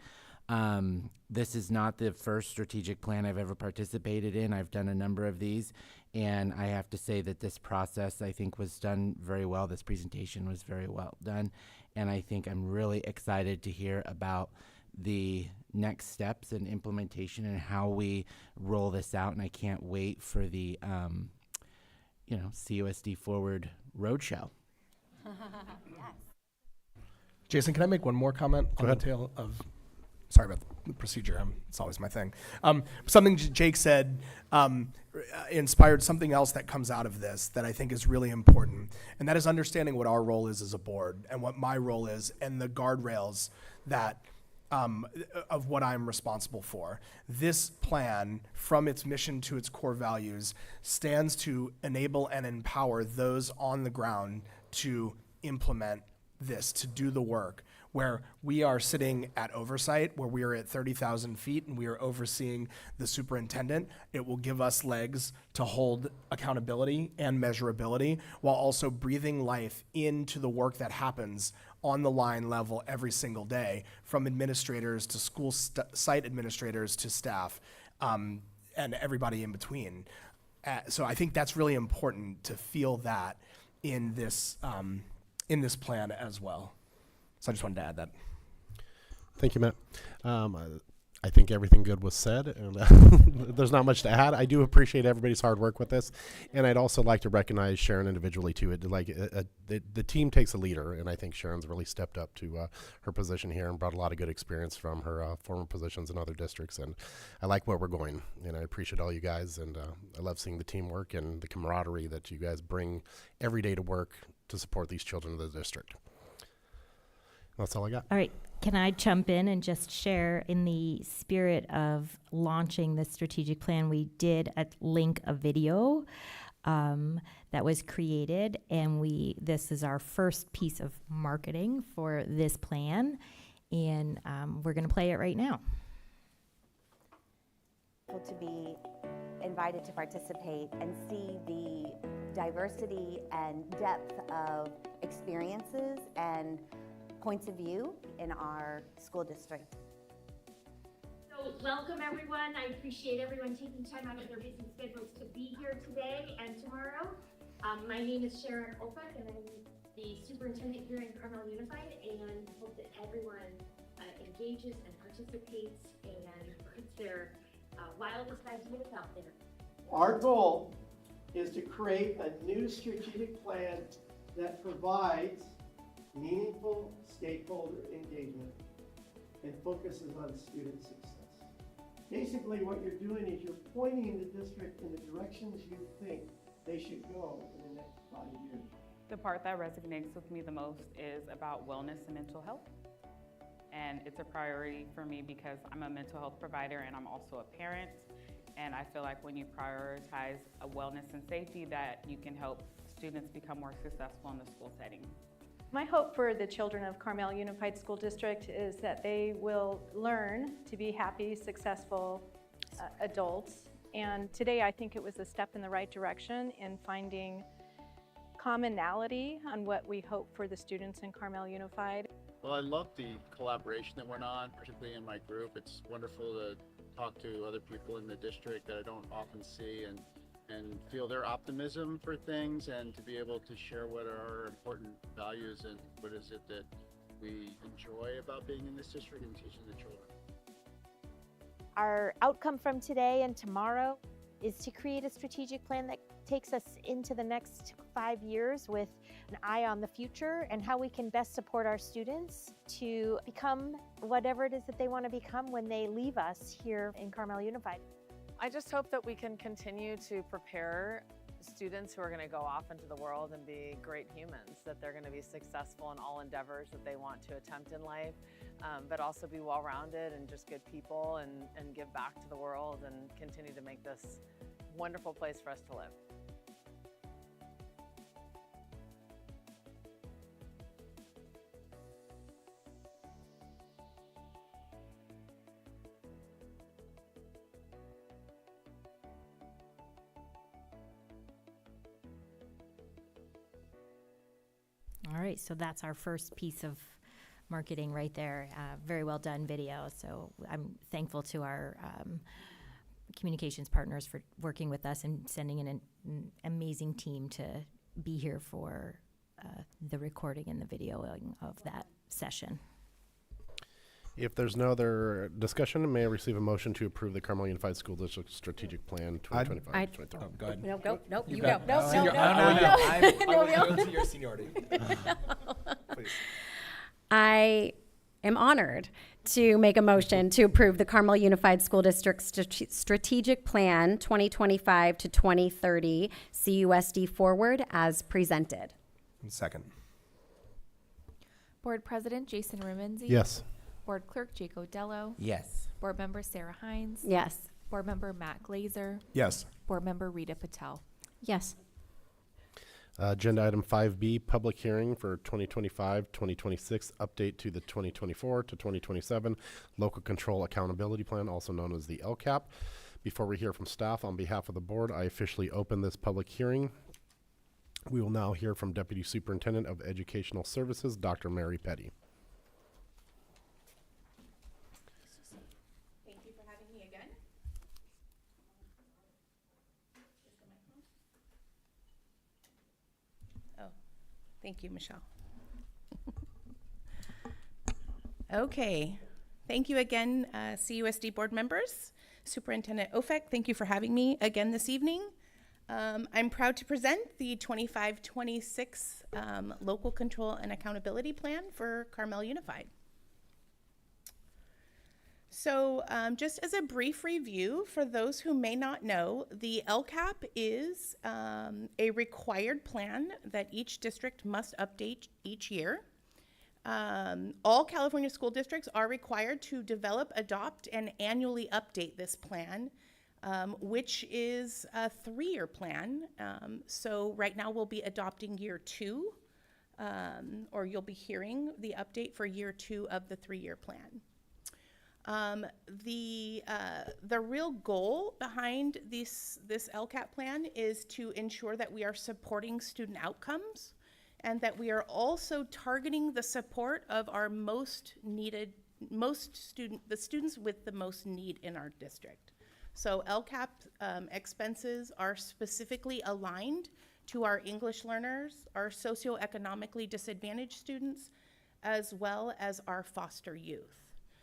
This is not the first strategic plan I've ever participated in. I've done a number of these, and I have to say that this process, I think, was done very well. This presentation was very well done, and I think I'm really excited to hear about the next steps and implementation and how we roll this out, and I can't wait for the CUSD Forward Roadshow. Jason, can I make one more comment Go on ahead. the tail of? Sorry about the procedure. It's always my thing. Something Jake said inspired something else that comes out of this that I think is really important, and that is understanding what our role is as a board and what my role is and the guardrails that of what I'm responsible for. This plan, from its mission to its core values, stands to enable and empower those on the ground to implement this, to do the work, where we are sitting at oversight, where we are at 30,000 feet and we are overseeing the superintendent. It will give us legs to hold accountability and measurability while also breathing life into the work that happens on the line level every single day, from administrators to school site administrators to staff, and everybody in between. So I think that's really important to feel that in this plan as well. So I just wanted to add that. Thank you, Matt. I think everything good was said, and there's not much to add. I do appreciate everybody's hard work with this, and I'd also like to recognize Sharon individually too. The team takes a leader, and I think Sharon's really stepped up to her position here and brought a lot of good experience from her former positions in other districts. And I like where we're going, and I appreciate all you guys, and I love seeing the teamwork and the camaraderie that you guys bring every day to work to support these children of the district. That's all I got. All right. Can I jump in and just share, in the spirit of launching this strategic plan, we did link a video that was created, and this is our first piece of marketing for this plan, and we're going to play it right now. To be invited to participate and see the diversity and depth of experiences and points of view in our school district. So welcome everyone. I appreciate everyone taking time out of their busy schedules to be here today and tomorrow. My name is Sharon Opek, and I'm the superintendent here in Carmel Unified, and hope that everyone engages and participates and puts their wildest ideas out there. Our goal is to create a new strategic plan that provides meaningful stakeholder engagement and focuses on student success. Basically, what you're doing is you're pointing the district in the directions you think they should go in the next 5 years. The part that resonates with me the most is about wellness and mental health. And it's a priority for me because I'm a mental health provider and I'm also a parent. And I feel like when you prioritize a wellness and safety, that you can help students become more successful in the school setting. My hope for the children of Carmel Unified School District is that they will learn to be happy, successful adults. And today I think it was a step in the right direction in finding commonality on what we hope for the students in Carmel Unified. Well, I love the collaboration that went on, particularly in my group. It's wonderful to talk to other people in the district that I don't often see and feel their optimism for things, and to be able to share what are our important values and what is it that we enjoy about being in this district and teaching the children. Our outcome from today and tomorrow is to create a strategic plan that takes us into the next 5 years with an eye on the future and how we can best support our students to become whatever it is that they want to become when they leave us here in Carmel Unified. I just hope that we can continue to prepare students who are going to go off into the world and be great humans, that they're going to be successful in all endeavors that they want to attempt in life, but also be well-rounded and just good people and give back to the world and continue to make this wonderful place for us to live. right, so that's our first piece of marketing right there. Very well done video. So I'm thankful to our communications partners for working with us and sending in an amazing team to be here for the recording and the videoing of that session. If there's no other discussion, may I receive a motion to approve the Carmel Unified School District Strategic Plan 2025-2030? Go ahead. No, you got go. it. No, Senior- no, I no, will- no. I will No, yield to your seniority. Please. I am honored to make a motion to approve the Carmel Unified School District Strategic Plan 2025 to 2030 CUSD Forward as presented. Second. Board President Jason Remenzi. Yes. Board Clerk Jake Odello. Yes. Board Member Sarah Hines. Yes. Board Member Matt Glazer. Yes. Board Member Rita Patel. Yes. Agenda item 5B, public hearing for 2025-2026, update to the 2024 to 2027 Local Control Accountability Plan, also known as the LCAP. Before we hear from staff, on behalf of the board, I officially open this public hearing. We will now hear from Deputy Superintendent of Educational Services, Dr. Mary Petty. Thank you for having me again. Oh, thank you, Michelle. Okay, thank you again, CUSD board members. Superintendent Ofek, thank you for having me again this evening. I'm proud to present the 25-26 Local Control and Accountability Plan for Carmel Unified. So just as a brief review, for those who may not know, the LCAP is a required plan that each district must update each year. All California school districts are required to develop, adopt, and annually update this plan, which is a 3-year plan. So right now we'll be adopting year 2, or you'll be hearing the update for year 2 of the 3-year plan. The real goal behind this LCAP plan is to ensure that we are supporting student outcomes and that we are also targeting the support of our the students with the most need in our district. So LCAP expenses are specifically aligned to our English learners, our socioeconomically disadvantaged students, as well as our foster youth.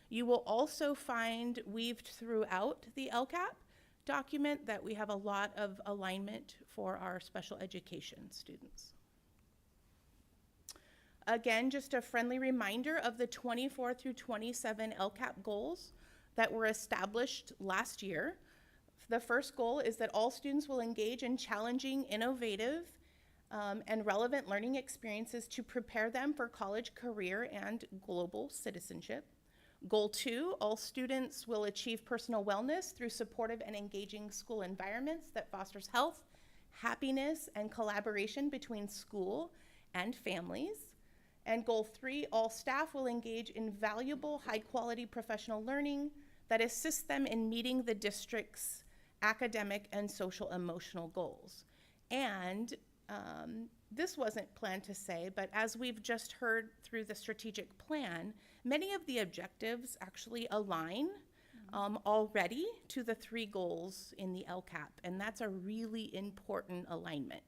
You will also find weaved throughout the LCAP document that we have a lot of alignment for our special education students. Again, just a friendly reminder of the 24 through 27 LCAP goals that were established last year. The first goal is that all students will engage in challenging, innovative, and relevant learning experiences to prepare them for college, career, and global citizenship. Goal 2, all students will achieve personal wellness through supportive and engaging school environments that fosters health, happiness, and collaboration between school and families. And goal 3, all staff will engage in valuable, high-quality professional learning that assists them in meeting the district's academic and social emotional goals. And this wasn't planned to say, but as we've just heard through the strategic plan, many of the objectives actually align already to the 3 goals in the LCAP, and that's a really important alignment.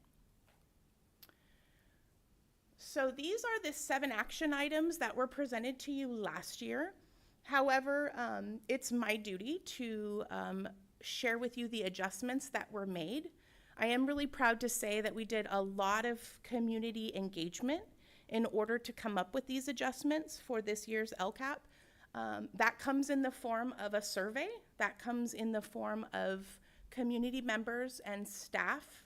So these are the 7 action items that were presented to you last year. However, it's my duty to share with you the adjustments that were made. I am really proud to say that we did a lot of community engagement in order to come up with these adjustments for this year's LCAP. That comes in the form of a survey, that comes in the form of community members and staff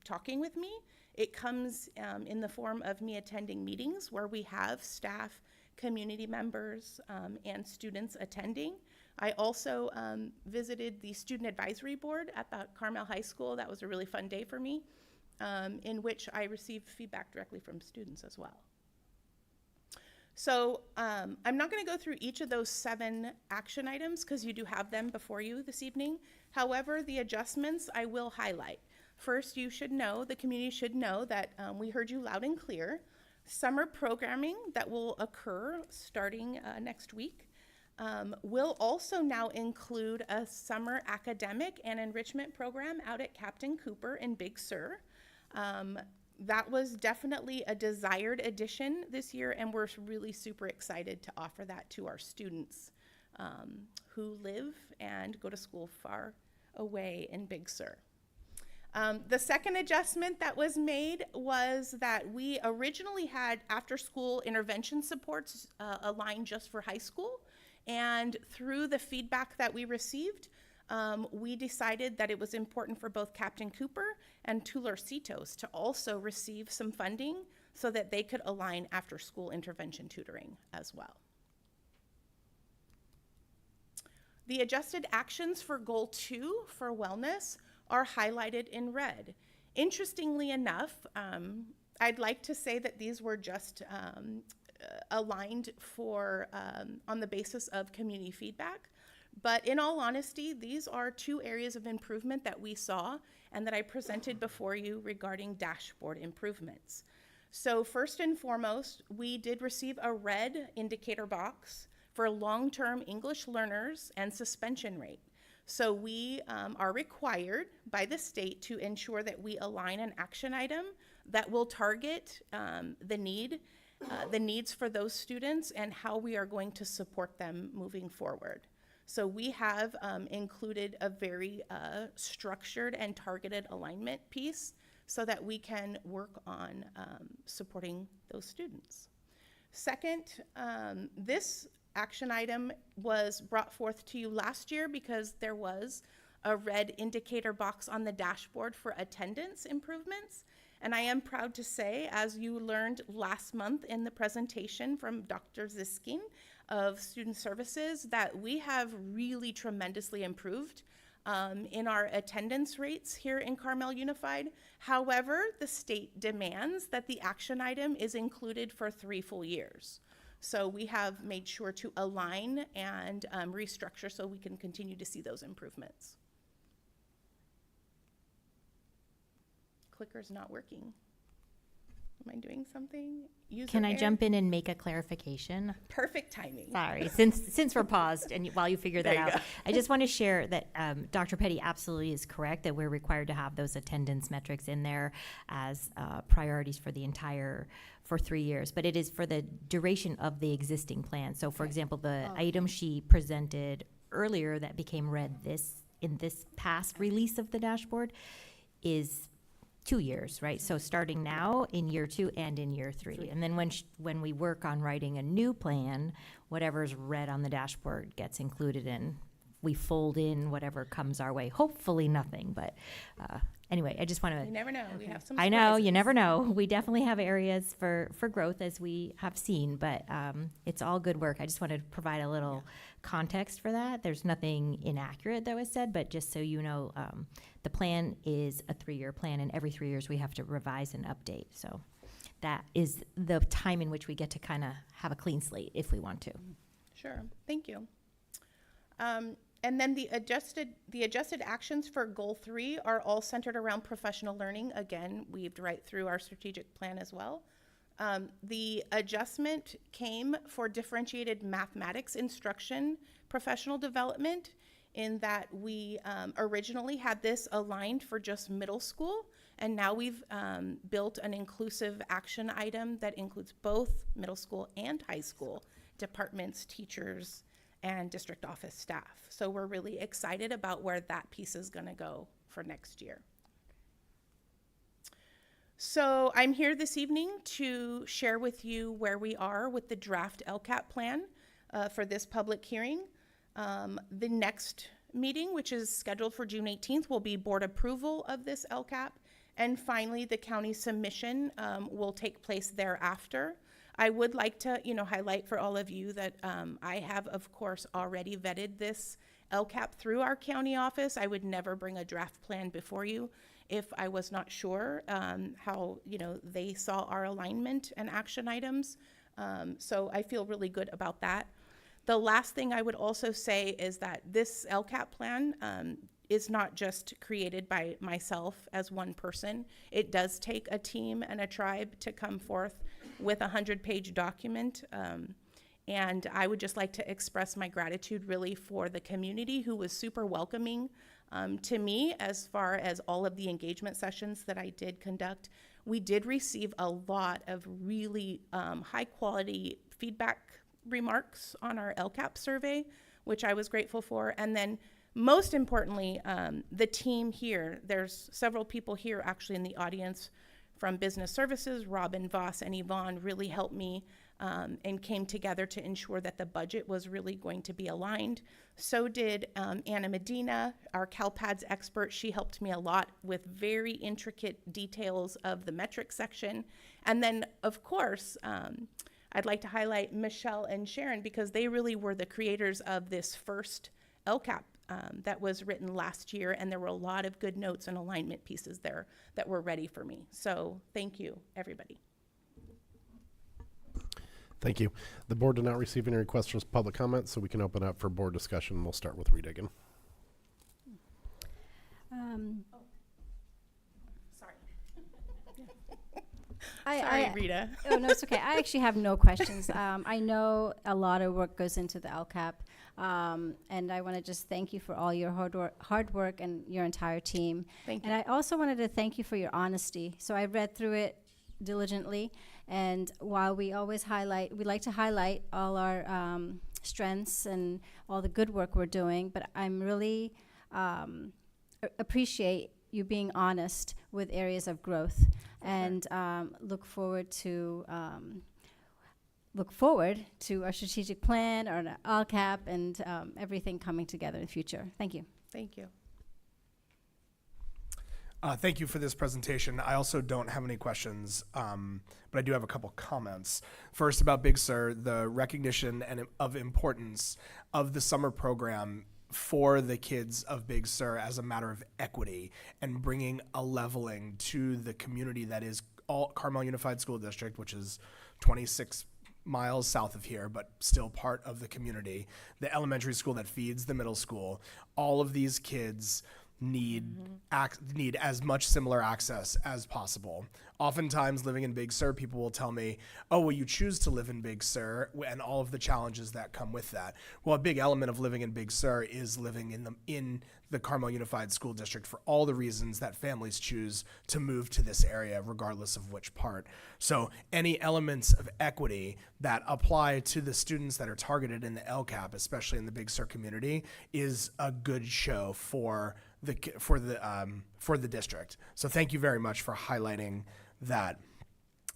talking with me. It comes in the form of me attending meetings where we have staff, community members, and students attending. I also visited the Student Advisory Board at the Carmel High School. That was a really fun day for me, in which I received feedback directly from students as well. So I'm not going to go through each of those 7 action items because you do have them before you this evening. However, the adjustments I will highlight. First, you should know, the community should know that we heard you loud and clear. Summer programming that will occur starting next week will also now include a summer academic and enrichment program out at Captain Cooper in Big Sur. That was definitely a desired addition this year, and we're really super excited to offer that to our students who live and go to school far away in Big Sur. The second adjustment that was made was that we originally had after-school intervention supports aligned just for high school, and through the feedback that we received, we decided that it was important for both Captain Cooper and Tularcitos to also receive some funding so that they could align after-school intervention tutoring as well. The adjusted actions for Goal 2 for wellness are highlighted in red. Interestingly enough, I'd like to say that these were just aligned for on the basis of community feedback. But in all honesty, these are two areas of improvement that we saw and that I presented before you regarding dashboard improvements. So first and foremost, we did receive a red indicator box for long-term English learners and suspension rate. So we are required by the state to ensure that we align an action item that will target the needs for those students and how we are going to support them moving forward. So we have included a very structured and targeted alignment piece so that we can work on supporting those students. Second, this action item was brought forth to you last year because there was a red indicator box on the dashboard for attendance improvements. And I am proud to say, as you learned last month in the presentation from Dr. Ziskin of Student Services, that we have really tremendously improved in our attendance rates here in Carmel Unified. However, the state demands that the action item is included for 3 full years. So we have made sure to align and restructure so we can continue to see those improvements. Clicker's not working. Am I doing something? Can I jump in and make a clarification? Perfect timing. Sorry, since we're paused and while you figure that out, I just want to share that Dr. Petty absolutely is correct that we're required to have those attendance metrics in there as priorities for the for 3 years, but it is for the duration of the existing plan. So for example, the item she presented earlier that became red in this past release of the dashboard is 2 years, right? So starting now in year 2 and in year 3. And then when we work on writing a new plan, whatever's red on the dashboard gets included in. We fold in whatever comes our way. Hopefully nothing, but anyway, I just want to. You never know. We have some. I know, you never know. We definitely have areas for growth as we have seen, but it's all good work. I just wanted to provide a little context for that. There's nothing inaccurate that was said, but just so you know, the plan is a 3-year plan, and every 3 years we have to revise and update. So that is the time in which we get to kind of have a clean slate if we want to. Sure. Thank you. And then the adjusted actions for Goal 3 are all centered around professional learning. Again, weaved right through our strategic plan as well. The adjustment came for differentiated mathematics instruction professional development, in that we originally had this aligned for just middle school, and now we've built an inclusive action item that includes both middle school and high school departments, teachers, and district office staff. So we're really excited about where that piece is going to go for next year. So I'm here this evening to share with you where we are with the draft LCAP plan for this public hearing. The next meeting, which is scheduled for June 18th, will be board approval of this LCAP. And finally, the county submission will take place thereafter. I would like to, highlight for all of you that I have, of course, already vetted this LCAP through our county office. I would never bring a draft plan before you if I was not sure how, they saw our alignment and action items. So I feel really good about that. The last thing I would also say is that this LCAP plan is not just created by myself as one person. It does take a team and a tribe to come forth with a 100-page document. And I would just like to express my gratitude really for the community who was super welcoming to me as far as all of the engagement sessions that I did conduct. We did receive a lot of really high quality feedback remarks on our LCAP survey, which I was grateful for. And then most importantly, the team here, there's several people here actually in the audience from Business Services. Robin Voss and Yvonne really helped me and came together to ensure that the budget was really going to be aligned. So did Anna Medina, our CalPADS expert. She helped me a lot with very intricate details of the metric section. And then, of course, I'd like to highlight Michelle and Sharon because they really were the creators of this first LCAP that was written last year, and there were a lot of good notes and alignment pieces there that were ready for me. So thank you, everybody. Thank you. The board did not receive any requests for public comment, so we can open up for board discussion. We'll start with Rita again. Sorry. Sorry, Rita. Oh, no, it's okay. I actually have no questions. I know a lot of work goes into the LCAP, and I want to just thank you for all your hard work and your entire team. Thank you. And I also wanted to thank you for your honesty. So I read through it diligently, and while we always we like to highlight all our strengths and all the good work we're doing, but I'm really appreciate you being honest with areas of growth, and look forward to our strategic plan or an LCAP and everything coming together in the future. Thank you. Thank you. Thank you for this presentation. I also don't have any questions, but I do have a couple comments. First, about Big Sur, the recognition and of importance of the summer program for the kids of Big Sur as a matter of equity and bringing a leveling to the community that is all Carmel Unified School District, which is 26 miles south of here, but still part of the community, the elementary school that feeds the middle school. All of these kids need as much similar access as possible. Oftentimes, living in Big Sur, people will tell me, oh, well, you choose to live in Big Sur and all of the challenges that come with that. Well, a big element of living in Big Sur is living in the Carmel Unified School District for all the reasons that families choose to move to this area, regardless of which part. So any elements of equity that apply to the students that are targeted in the LCAP, especially in the Big Sur community, is a good show for the district. So thank you very much for highlighting that.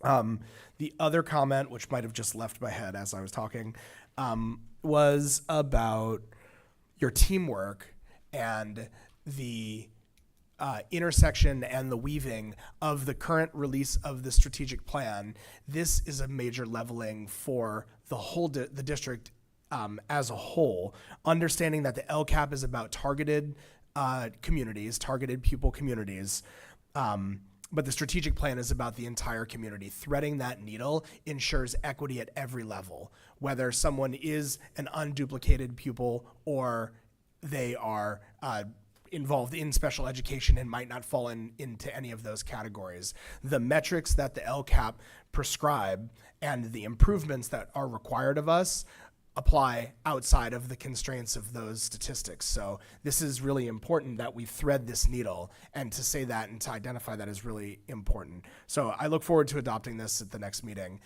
The other comment, which might have just left my head as I was talking, was about your teamwork and the intersection and the weaving of the current release of the strategic plan. This is a major leveling for the whole the district as a whole, understanding that the LCAP is about targeted communities, targeted pupil communities, but the strategic plan is about the entire community. Threading that needle ensures equity at every level, whether someone is an unduplicated pupil or they are involved in special education and might not fall into any of those categories. The metrics that the LCAP prescribe and the improvements that are required of us apply outside of the constraints of those statistics. So this is really important that we thread this needle, and to say that and to identify that is really important. So I look forward to adopting this at the next meeting.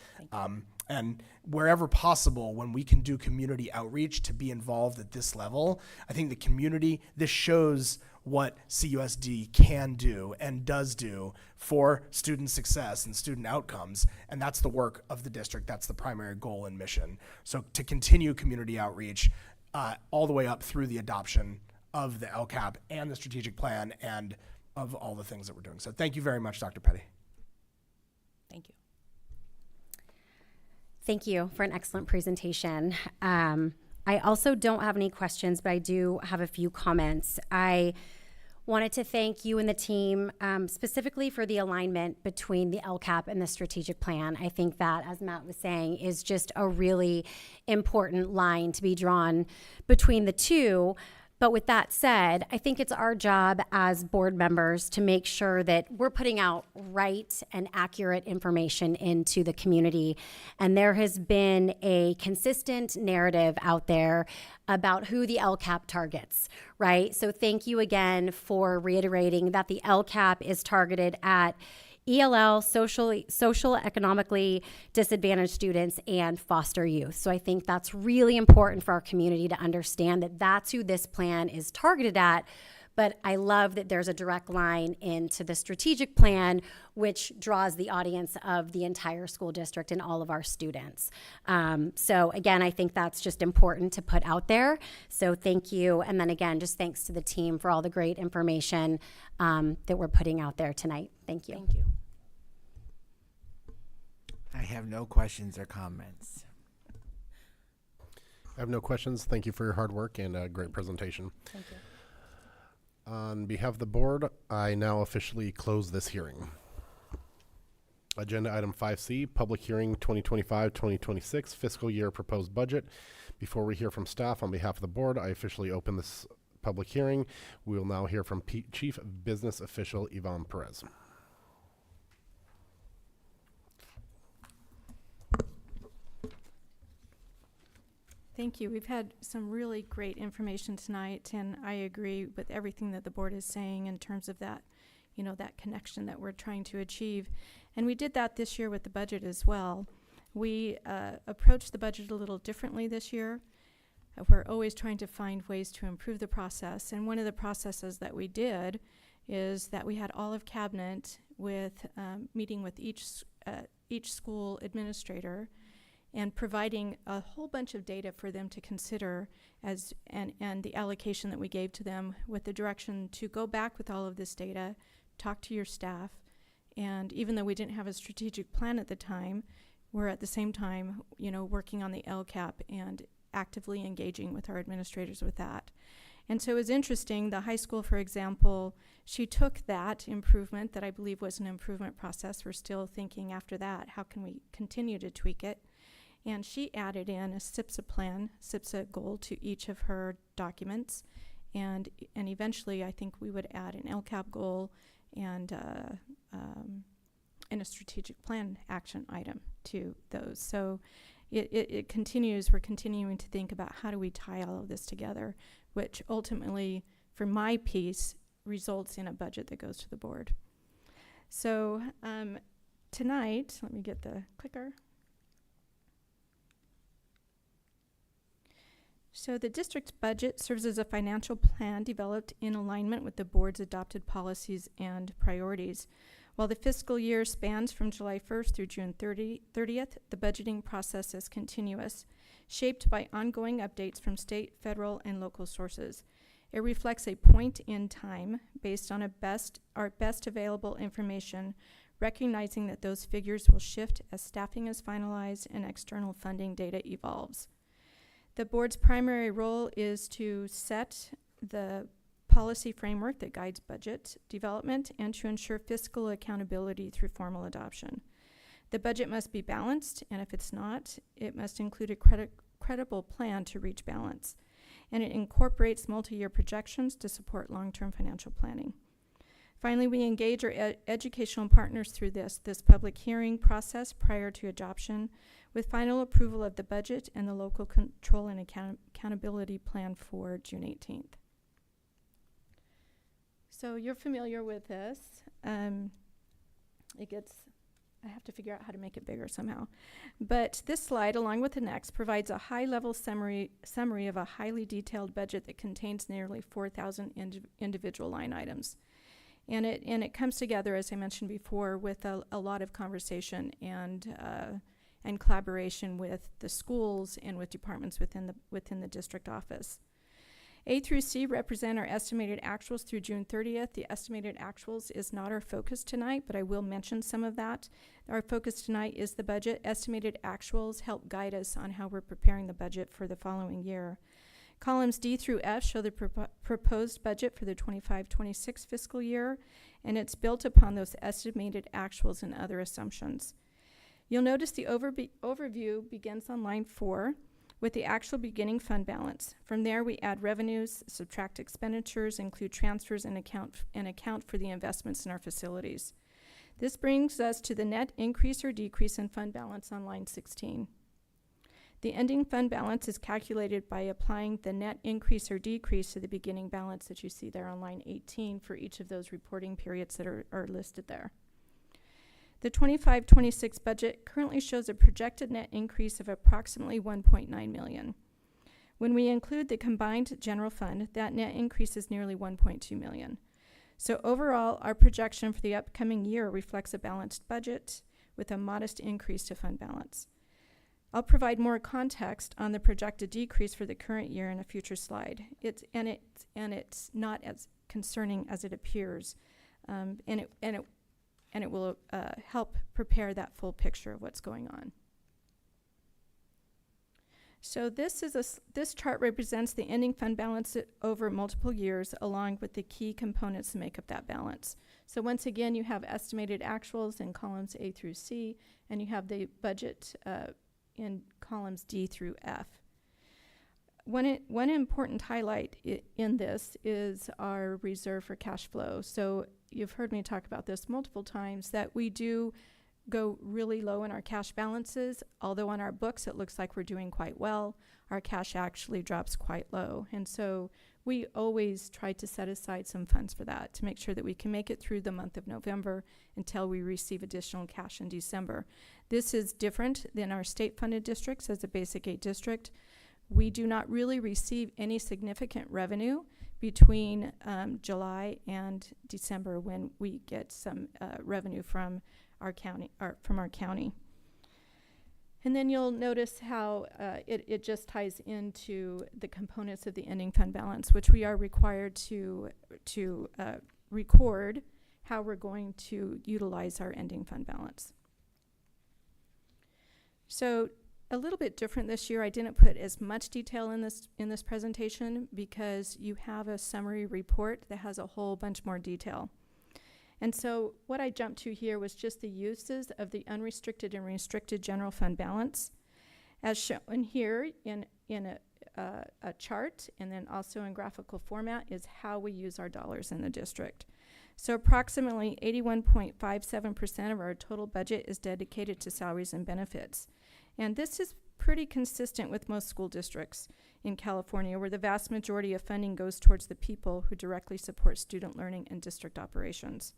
And wherever possible, when we can do community outreach to be involved at this level, I think the community, this shows what CUSD can do and does do for student success and student outcomes. And that's the work of the district. That's the primary goal and mission. So to continue community outreach all the way up through the adoption of the LCAP and the strategic plan and of all the things that we're doing. So thank you very much, Dr. Petty. Thank you. Thank you for an excellent presentation. I also don't have any questions, but I do have a few comments. I wanted to thank you and the team specifically for the alignment between the LCAP and the strategic plan. I think that, as Matt was saying, is just a really important line to be drawn between the two, But with that said, I think it's our job as board members to make sure that we're putting out right and accurate information into the community. And there has been a consistent narrative out there about who the LCAP targets, right? So thank you again for reiterating that the LCAP is targeted at ELL, social economically disadvantaged students, and foster youth. So I think that's really important for our community to understand that that's who this plan is targeted at. But I love that there's a direct line into the strategic plan, which draws the audience of the entire school district and all of our students. So again, I think that's just important to put out there. So thank you. And then again, just thanks to the team for all the great information that we're putting out there tonight. Thank you. Thank you. I have no questions or comments. I have no questions. Thank you for your hard work and a great presentation. Thank you. On behalf of the board, I now officially close this hearing. Agenda item 5C, public hearing 2025-2026 fiscal year proposed budget. Before we hear from staff, on behalf of the board, I officially open this public hearing. We will now hear from Chief Business Official Yvonne Perez. Thank you. We've had some really great information tonight, and I agree with everything that the board is saying in terms of that, you know, that connection that we're trying to achieve. And we did that this year with the budget as well. We approached the budget a little differently this year. We're always trying to find ways to improve the process. And one of the processes that we did is that we had all of cabinet with meeting with each school administrator and providing a whole bunch of data for them to consider as and the allocation that we gave to them, with the direction to go back with all of this data, talk to your staff, and even though we didn't have a strategic plan at the time, we're at the same time, you know, working on the LCAP and actively engaging with our administrators with that. And so it was interesting, the high school, for example, she took that improvement that I believe was an improvement process. We're still thinking after that, how can we continue to tweak it? And she added in a SIPSA plan, SIPSA goal to each of her documents. And eventually I think we would add an LCAP goal and a strategic plan action item to those. So it continues, we're continuing to think about how do we tie all of this together, which ultimately, for my piece, results in a budget that goes to the board. So tonight, let me get the clicker. So the district's budget serves as a financial plan developed in alignment with the board's adopted policies and priorities. While the fiscal year spans from July 1st through June 30th, the budgeting process is continuous, shaped by ongoing updates from state, federal, and local sources. It reflects a point in time based on our best available information, recognizing that those figures will shift as staffing is finalized and external funding data evolves. The board's primary role is to set the policy framework that guides budget development and to ensure fiscal accountability through formal adoption. The budget must be balanced, and if it's not, it must include a credible plan to reach balance. And it incorporates multi-year projections to support long-term financial planning. Finally, we engage our educational partners through this public hearing process prior to adoption, with final approval of the budget and the local control and accountability plan for June 18th. So you're familiar with this. I have to figure out how to make it bigger somehow. But this slide, along with the next, provides a high-level summary of a highly detailed budget that contains nearly 4,000 individual line items. And it comes together, as I mentioned before, with a lot of conversation and collaboration with the schools and with departments within the district office. A through C represent our estimated actuals through June 30th. The estimated actuals is not our focus tonight, but I will mention some of that. Our focus tonight is the budget. Estimated actuals help guide us on how we're preparing the budget for the following year. Columns D through F show the proposed budget for the 25-26 fiscal year, and it's built upon those estimated actuals and other assumptions. You'll notice the overview begins on line 4 with the actual beginning fund balance. From there, we add revenues, subtract expenditures, include transfers, and account for the investments in our facilities. This brings us to the net increase or decrease in fund balance on line 16. The ending fund balance is calculated by applying the net increase or decrease to the beginning balance that you see there on line 18 for each of those reporting periods that are listed there. The 25-26 budget currently shows a projected net increase of approximately $1.9 million. When we include the combined general fund, that net increase is nearly $1.2 million. So overall, our projection for the upcoming year reflects a balanced budget with a modest increase to fund balance. I'll provide more context on the projected decrease for the current year in a future slide. It's not as concerning as it appears, and it will help prepare that full picture of what's going on. So this chart represents the ending fund balance over multiple years, along with the key components to make up that balance. So once again, you have estimated actuals in columns A through C, and you have the budget in columns D through F. One important highlight in this is our reserve for cash flow. So you've heard me talk about this multiple times, that we do go really low in our cash balances. Although on our books it looks like we're doing quite well, our cash actually drops quite low. And so we always try to set aside some funds for that to make sure that we can make it through the month of November until we receive additional cash in December. This is different than our state-funded districts. As a basic aid district, we do not really receive any significant revenue between July and December, when we get some revenue from our county. And then you'll notice how it just ties into the components of the ending fund balance, which we are required to record how we're going to utilize our ending fund balance. So a little bit different this year. I didn't put as much detail in this presentation because you have a summary report that has a whole bunch more detail. And so what I jumped to here was just the uses of the unrestricted and restricted general fund balance, as shown here in a chart, and then also in graphical format, is how we use our dollars in the district. So approximately 81.57% of our total budget is dedicated to salaries and benefits. And this is pretty consistent with most school districts in California, where the vast majority of funding goes towards the people who directly support student learning and district operations.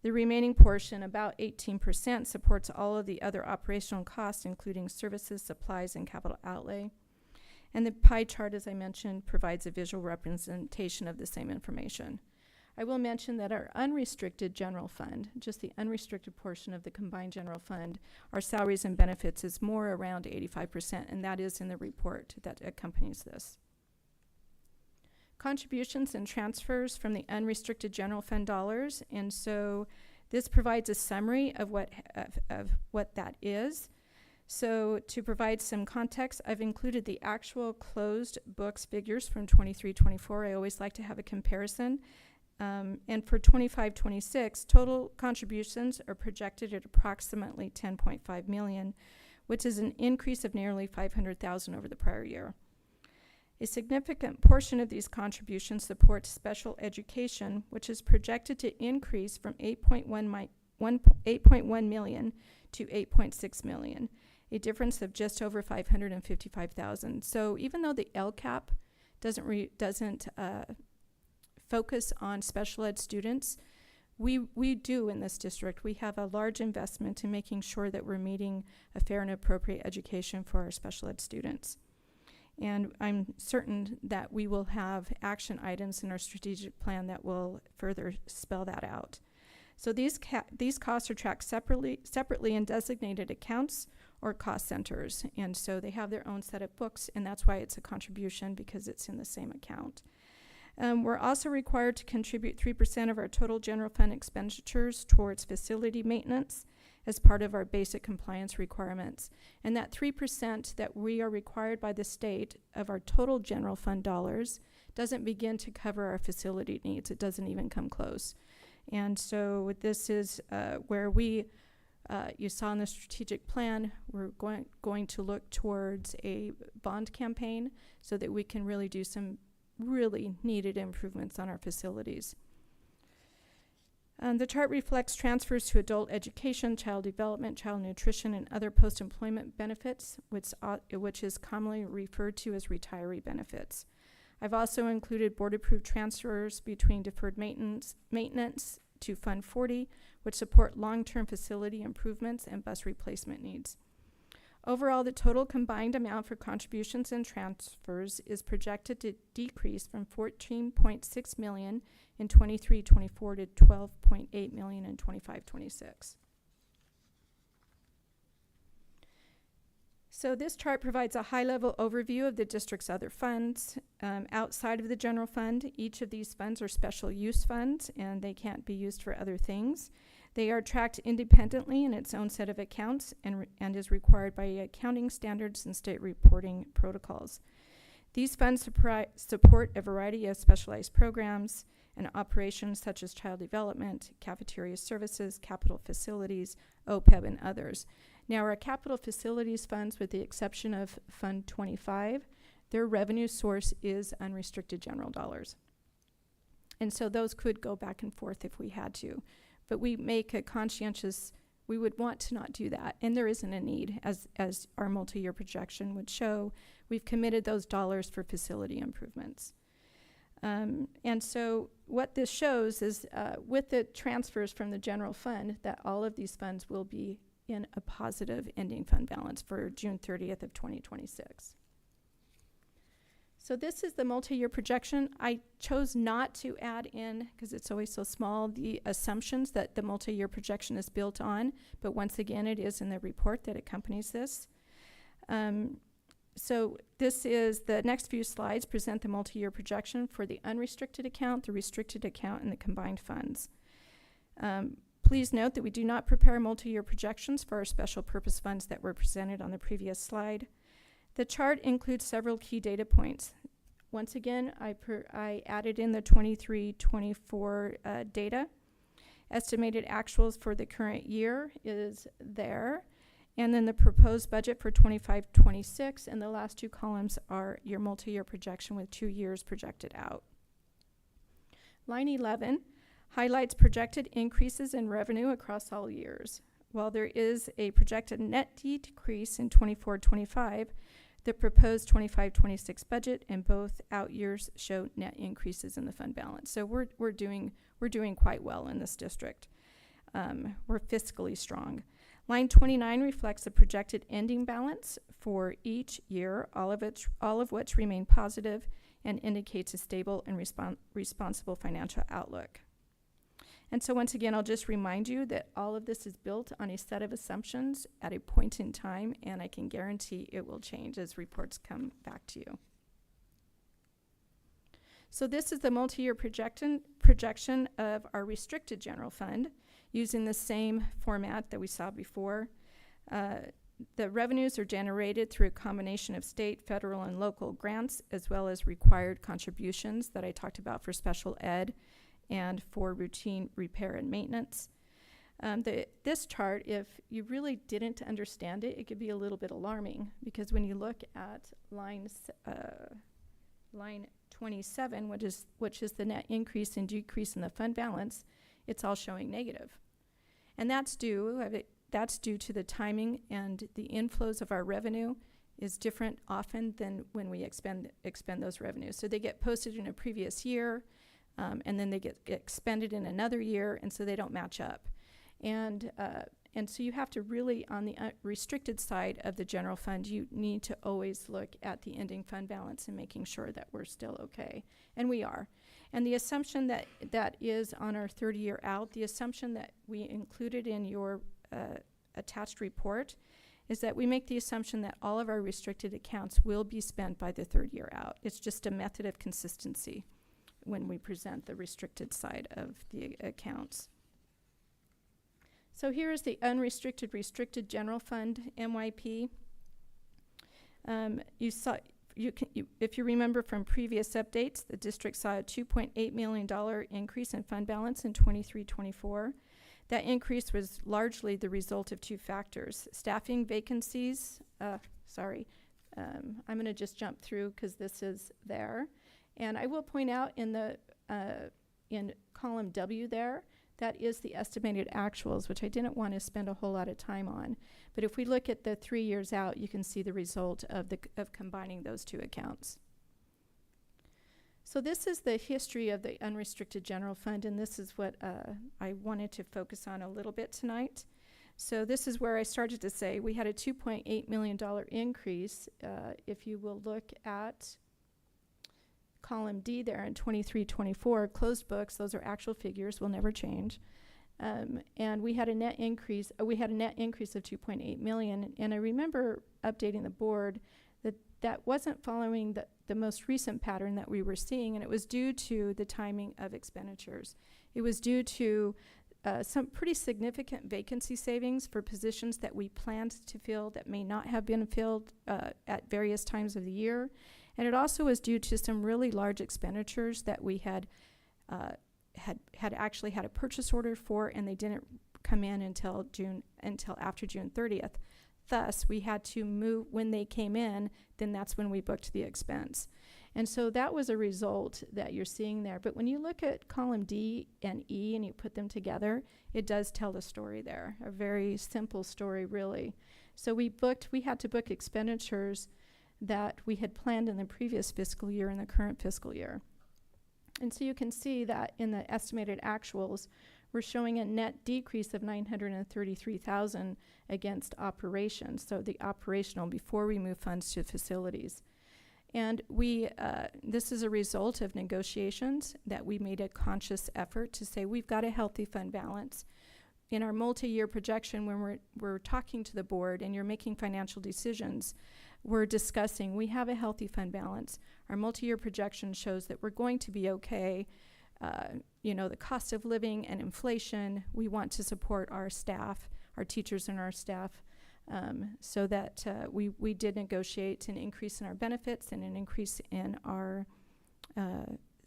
The remaining portion, about 18%, supports all of the other operational costs, including services, supplies, and capital outlay. And the pie chart, as I mentioned, provides a visual representation of the same information. I will mention that our unrestricted general fund, just the unrestricted portion of the combined general fund, our salaries and benefits, is more around 85%, and that is in the report that accompanies this. Contributions and transfers from the unrestricted general fund dollars, and so this provides a summary of what that is. So to provide some context, I've included the actual closed books figures from 23-24. I always like to have a comparison. And for 25-26, total contributions are projected at approximately $10.5 million, which is an increase of nearly $500,000 over the prior year. A significant portion of these contributions supports special education, which is projected to increase from $8.1 million to $8.6 million, a difference of just over $555,000. So even though the LCAP doesn't focus on special ed students, we do in this district. We have a large investment in making sure that we're meeting a fair and appropriate education for our special ed students. And I'm certain that we will have action items in our strategic plan that will further spell that out. So these costs are tracked separately in designated accounts or cost centers. And so they have their own set of books, and that's why it's a contribution, because it's in the same account. We're also required to contribute 3% of our total general fund expenditures towards facility maintenance as part of our basic compliance requirements. And that 3% that we are required by the state of our total general fund dollars doesn't begin to cover our facility needs. It doesn't even come close. And so this is where we You saw in the strategic plan, we're going to look towards a bond campaign so that we can really do some really needed improvements on our facilities. The chart reflects transfers to adult education, child development, child nutrition, and other post-employment benefits, which is commonly referred to as retiree benefits. I've also included board-approved transfers between deferred maintenance to Fund 40, which support long-term facility improvements and bus replacement needs. Overall, the total combined amount for contributions and transfers is projected to decrease from $14.6 million in 23-24 to $12.8 million in 25-26. So this chart provides a high-level overview of the district's other funds. Outside of the general fund, each of these funds are special use funds, and they can't be used for other things. They are tracked independently in its own set of accounts and is required by accounting standards and state reporting protocols. These funds support a variety of specialized programs and operations such as child development, cafeteria services, capital facilities, OPEB, and others. Now, our capital facilities funds, with the exception of Fund 25, their revenue source is unrestricted general dollars. And so those could go back and forth if we had to. But we make a conscientious, we would want to not do that. And there isn't a need, as our multi-year projection would show. We've committed those dollars for facility improvements. And so what this shows is with the transfers from the general fund, that all of these funds will be in a positive ending fund balance for June 30th of 2026. So this is the multi-year projection. I chose not to add in, because it's always so small, the assumptions that the multi-year projection is built on, but once again, it is in the report that accompanies this. So this is, the next few slides present the multi-year projection for the unrestricted account, the restricted account, and the combined funds. Please note that we do not prepare multi-year projections for our special purpose funds that were presented on the previous slide. The chart includes several key data points. Once again, I added in the 23-24 data. Estimated actuals for the current year is there. And then the proposed budget for 25-26, and the last two columns are your multi-year projection with 2 years projected out. Line 11 highlights projected increases in revenue across all years. While there is a projected net decrease in 24-25, the proposed 25-26 budget and both out years show net increases in the fund balance. So we're doing quite well in this district. We're fiscally strong. Line 29 reflects the projected ending balance for each year, all of which remain positive and indicates a stable and responsible financial outlook. And so once again, I'll just remind you that all of this is built on a set of assumptions at a point in time, and I can guarantee it will change as reports come back to you. So this is the multi-year projection of our restricted general fund using the same format that we saw before. The revenues are generated through a combination of state, federal, and local grants, as well as required contributions that I talked about for special ed and for routine repair and maintenance. This chart, if you really didn't understand it, it could be a little bit alarming, because when you look at line 27, which is the net increase and decrease in the fund balance, it's all showing negative. And that's due to the timing, and the inflows of our revenue is different often than when we expend those revenues. So they get posted in a previous year, and then they get expended in another year, and so they don't match up. And so you have to really, on the restricted side of the general fund, you need to always look at the ending fund balance and making sure that we're still okay. And we are. And the assumption that is on our 30-year out, the assumption that we included in your attached report, is that we make the assumption that all of our restricted accounts will be spent by the 3rd year out. It's just a method of consistency when we present the restricted side of the accounts. So here is the unrestricted restricted general fund, MYP. If you remember from previous updates, the district saw a $2.8 million increase in fund balance in 23-24. That increase was largely the result of two factors. Staffing vacancies, I'm going to just jump through because this is there. And I will point out in the in column W there, that is the estimated actuals, which I didn't want to spend a whole lot of time on. But if we look at the 3 years out, you can see the result of combining those two accounts. So this is the history of the unrestricted general fund, and this is what I wanted to focus on a little bit tonight. So this is where I started to say we had a $2.8 million increase. If you will look at column D there in 23-24, closed books, those are actual figures, will never change. And we had a net increase. We had a net increase of 2.8 million. And I remember updating the board that wasn't following the most recent pattern that we were seeing, and it was due to the timing of expenditures. It was due to some pretty significant vacancy savings for positions that we planned to fill that may not have been filled at various times of the year. And it also was due to some really large expenditures that we had actually had a purchase order for, and they didn't come in until after June 30th. Thus, we had to move when they came in, then that's when we booked the expense. And so that was a result that you're seeing there. But when you look at column D and E and you put them together, it does tell a story there, a very simple story, really. So we had to book expenditures that we had planned in the previous fiscal year and the current fiscal year. And so you can see that in the estimated actuals, we're showing a net decrease of $933,000 against operations. So the operational before we move funds to facilities. And this is a result of negotiations that we made a conscious effort to say we've got a healthy fund balance. In our multi-year projection, when we're talking to the board and you're making financial decisions, we're discussing we have a healthy fund balance. Our multi-year projection shows that we're going to be okay. The cost of living and inflation, we want to support our staff, our teachers and our staff, so that we did negotiate an increase in our benefits and an increase in our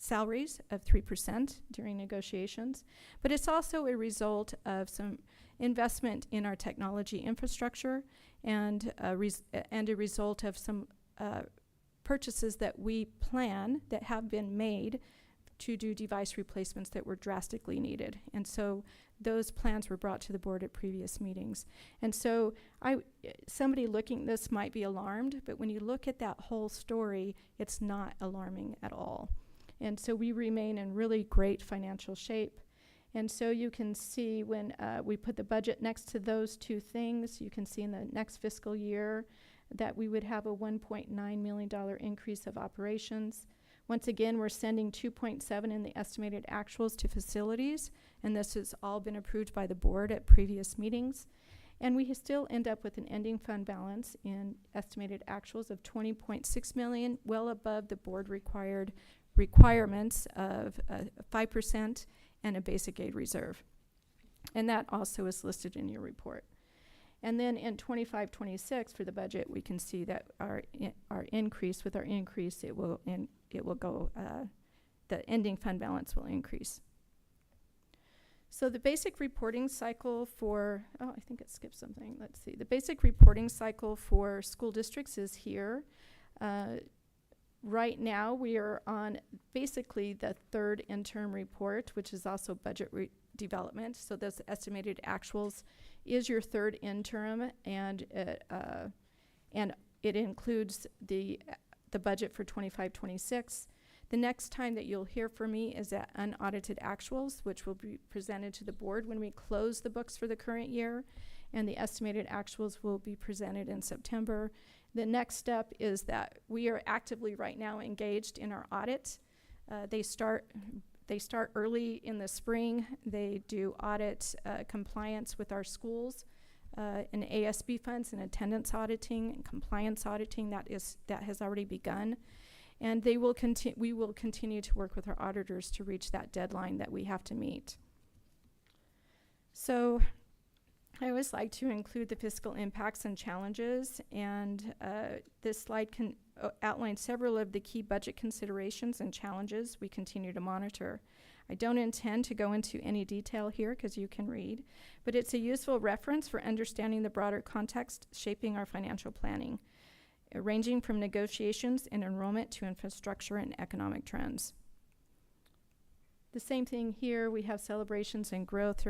salaries of 3% during negotiations. But it's also a result of some investment in our technology infrastructure and a result of some purchases that we plan that have been made to do device replacements that were drastically needed. And so those plans were brought to the board at previous meetings. And so somebody looking at this might be alarmed, but when you look at that whole story, it's not alarming at all. And so we remain in really great financial shape. And so you can see when we put the budget next to those two things, you can see in the next fiscal year that we would have a $1.9 million increase of operations. Once again, we're sending 2.7 in the estimated actuals to facilities, and this has all been approved by the board at previous meetings. And we still end up with an ending fund balance in estimated actuals of 20.6 million, well above the board requirements of 5% and a basic aid reserve. And that also is listed in your report. And then in 25-26 for the budget, we can see that our increase, it will go, the ending fund balance will increase. So the basic reporting cycle for, I think it skipped something. Let's see. The basic reporting cycle for school districts is here. Right now, we are on basically the third interim report, which is also budget development. So those estimated actuals is your third interim, and it includes the budget for 25-26. The next time that you'll hear from me is at unaudited actuals, which will be presented to the board when we close the books for the current year, and the estimated actuals will be presented in September. The next step is that we are actively right now engaged in our audit. They start early in the spring. They do audit compliance with our schools and ASB funds and attendance auditing and compliance auditing. That has already begun. And we will continue to work with our auditors to reach that deadline that we have to meet. So I always like to include the fiscal impacts and challenges, and this slide can outline several of the key budget considerations and challenges we continue to monitor. I don't intend to go into any detail here because you can read, but it's a useful reference for understanding the broader context shaping our financial planning, ranging from negotiations and enrollment to infrastructure and economic trends. The same thing here, we have celebrations and growth.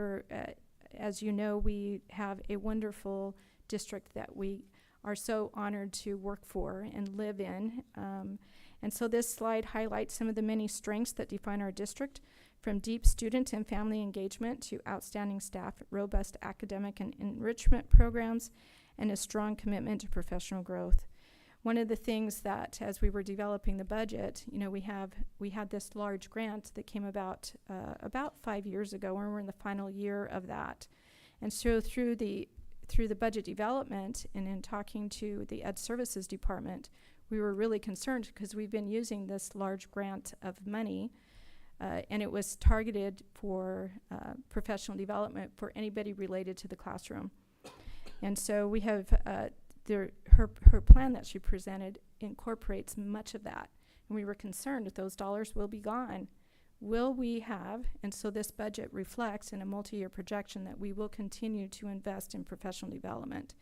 As you know, we have a wonderful district that we are so honored to work for and live in. And so this slide highlights some of the many strengths that define our district, from deep student and family engagement to outstanding staff, robust academic and enrichment programs, and a strong commitment to professional growth. One of the things that, as we were developing the budget, you know, we had this large grant that came about 5 years ago, and we're in the final year of that. And so through the budget development and in talking to the Ed Services Department, we were really concerned because we've been using this large grant of money, and it was targeted for professional development for anybody related to the classroom. And so we have her plan that she presented incorporates much of that. And we were concerned that those dollars will be gone. Will we have, and so this budget reflects in a multi-year projection that we will continue to invest in professional development.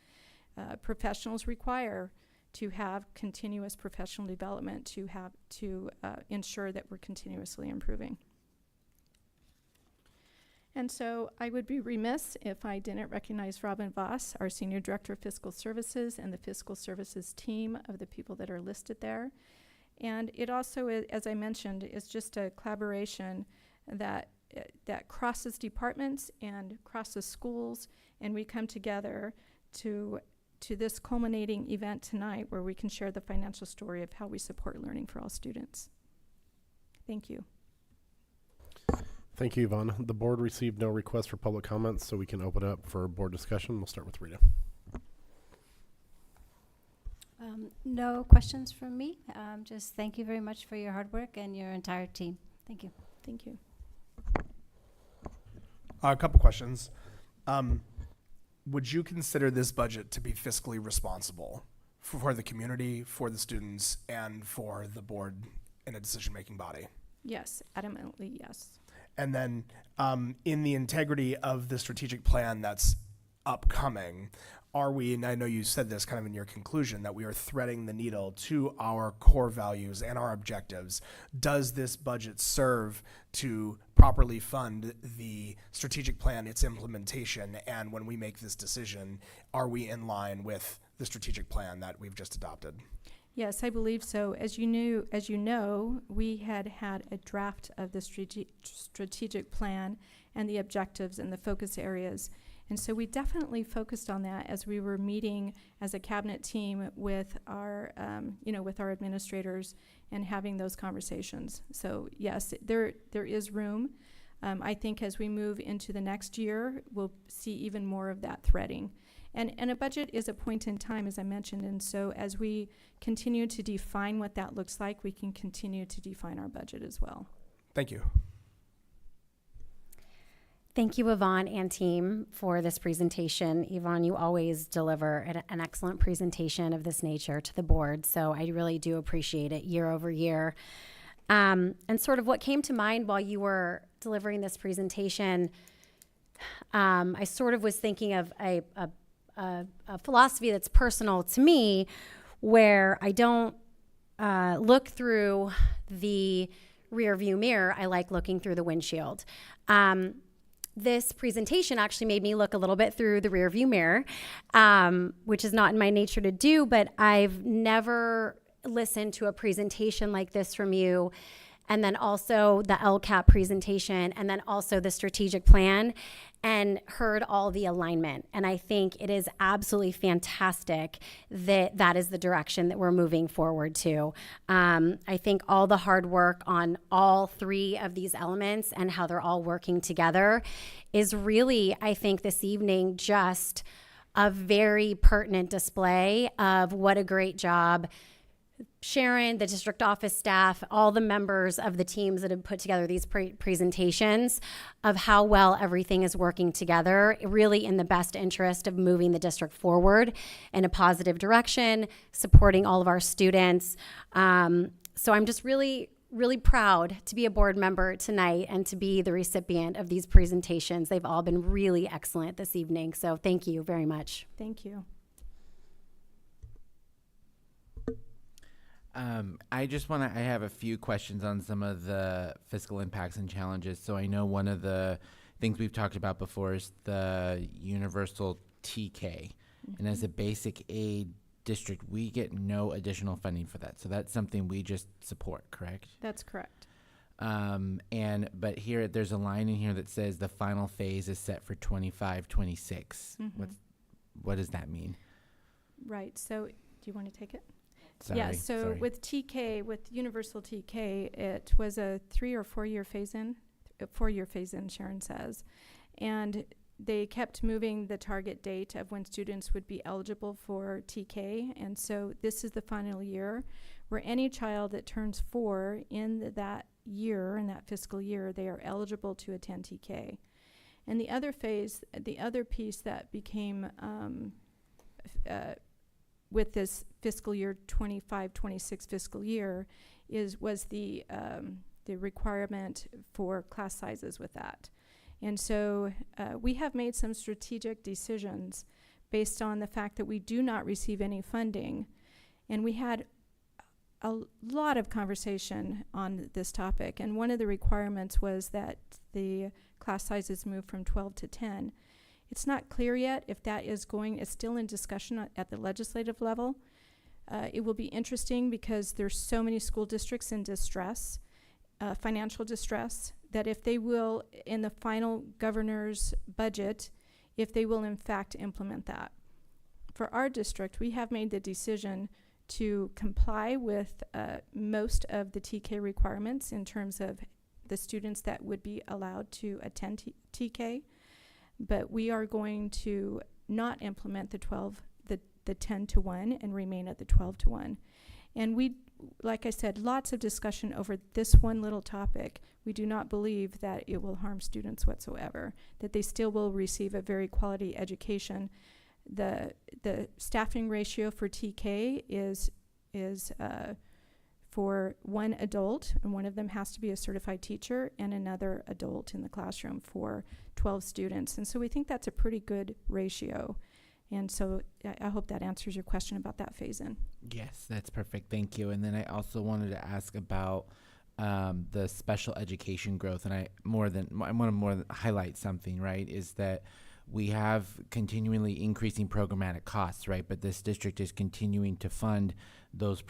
Professionals require to have continuous professional development to ensure that we're continuously improving. And so I would be remiss if I didn't recognize Robin Voss, our Senior Director of Fiscal Services, and the Fiscal Services team of the people that are listed there. And it also, as I mentioned, is just a collaboration that crosses departments and crosses schools, and we come together to this culminating event tonight where we can share the financial story of how we support learning for all students. Thank you. Thank you, Yvonne. The board received no request for public comments, so we can open it up for board discussion. We'll start with Rita. No questions from me. Just thank you very much for your hard work and your entire team. Thank you. Thank you. A couple questions. Would you consider this budget to be fiscally responsible for the community, for the students, and for the board in a decision-making body? Yes, adamantly yes. And then in the integrity of the strategic plan that's upcoming, are we, and I know you said this kind of in your conclusion, that we are threading the needle to our core values and our objectives. Does this budget serve to properly fund the strategic plan, its implementation, and when we make this decision, are we in line with the strategic plan that we've just adopted? Yes, I believe so. As you know, we had a draft of the strategic plan and the objectives and the focus areas. And so we definitely focused on that as we were meeting as a cabinet team with our, with our administrators and having those conversations. So yes, there is room. I think as we move into the next year, we'll see even more of that threading. And a budget is a point in time, as I mentioned, and so as we continue to define what that looks like, we can continue to define our budget as well. Thank you. Thank you, Yvonne and team, for this presentation. Yvonne, you always deliver an excellent presentation of this nature to the board, so I really do appreciate it year over year. And sort of what came to mind while you were delivering this presentation, I sort of was thinking of a philosophy that's personal to me, where I don't look through the rear view mirror. I like looking through the windshield. This presentation actually made me look a little bit through the rear view mirror, which is not in my nature to do, but I've never listened to a presentation like this from you, and then also the LCAP presentation, and then also the strategic plan, and heard all the alignment. And I think it is absolutely fantastic that that is the direction that we're moving forward to. I think all the hard work on all three of these elements and how they're all working together is really, I think this evening, just a very pertinent display of what a great job Sharon, the district office staff, all the members of the teams that have put together these presentations, of how well everything is working together, really in the best interest of moving the district forward in a positive direction, supporting all of our students. So I'm just really, really proud to be a board member tonight and to be the recipient of these presentations. They've all been really excellent this evening, so thank you very much. Thank you. I have a few questions on some of the fiscal impacts and challenges. So I know one of the things we've talked about before is the universal TK. And as a basic aid district, we get no additional funding for that. So that's something we just support, correct? That's correct. But here, there's a line in here that says the final phase is set for 25-26. What does that mean? Right. So do you want to take it? Sorry, so with TK, with Universal TK, it was a 3 or 4 year phase-in, Sharon says. And they kept moving the target date of when students would be eligible for TK. And so this is the final year where any child that turns 4 in that year, in that fiscal year, they are eligible to attend TK. And the other phase, the other piece that became with this fiscal year 25-26 fiscal year was the requirement for class sizes with that. And so we have made some strategic decisions based on the fact that we do not receive any funding. And we had a lot of conversation on this topic. And one of the requirements was that the class sizes move from 12 to 10. It's not clear yet if that is it's still in discussion at the legislative level. It will be interesting because there's so many school districts in distress, financial distress, that if they will, in the final governor's budget, if they will in fact implement that. For our district, we have made the decision to comply with most of the TK requirements in terms of the students that would be allowed to attend TK. But we are going to not implement the 10 to 1 and remain at the 12 to 1. And we, like I said, lots of discussion over this one little topic. We do not believe that it will harm students whatsoever, that they still will receive a very quality education. The staffing ratio for TK is for one adult, and one of them has to be a certified teacher, and another adult in the classroom for 12 students. And so we think that's a pretty good ratio. And so I hope that answers your question about that phase-in. Yes, that's perfect. Thank you. And then I also wanted to ask about the special education growth. And I want to highlight something, right, is that we have continually increasing programmatic costs, right? But this district is continuing to fund those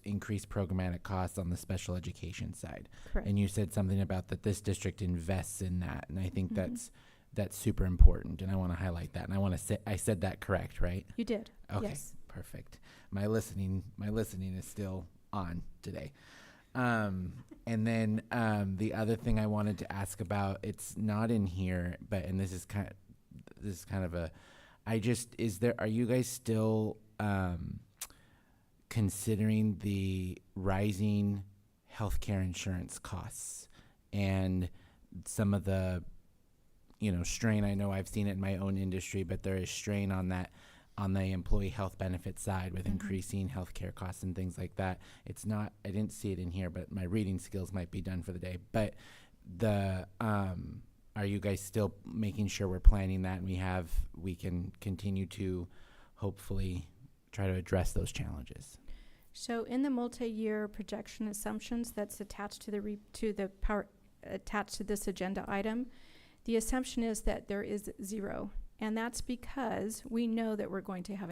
increased programmatic costs on the special education side. Correct. And you said something about that this district invests in that, and I think that's super important, and I want to highlight that. And I want to say I said that correct, right? You did. Okay, Yes. perfect. My listening is still on today. And then the other thing I wanted to ask about, it's not in here, and this is kind of a, are you guys still considering the rising healthcare insurance costs and some of the, strain? I know I've seen it in my own industry, but there is strain on that, on the employee health benefit side with increasing healthcare costs and things like that. I didn't see it in here, but my reading skills might be done for the day. But are you guys still making sure we're planning that and we can continue to hopefully try to address those challenges? So in the multi-year projection assumptions that's attached to attached to this agenda item, the assumption is that there is 0. And that's because we know that we're going to have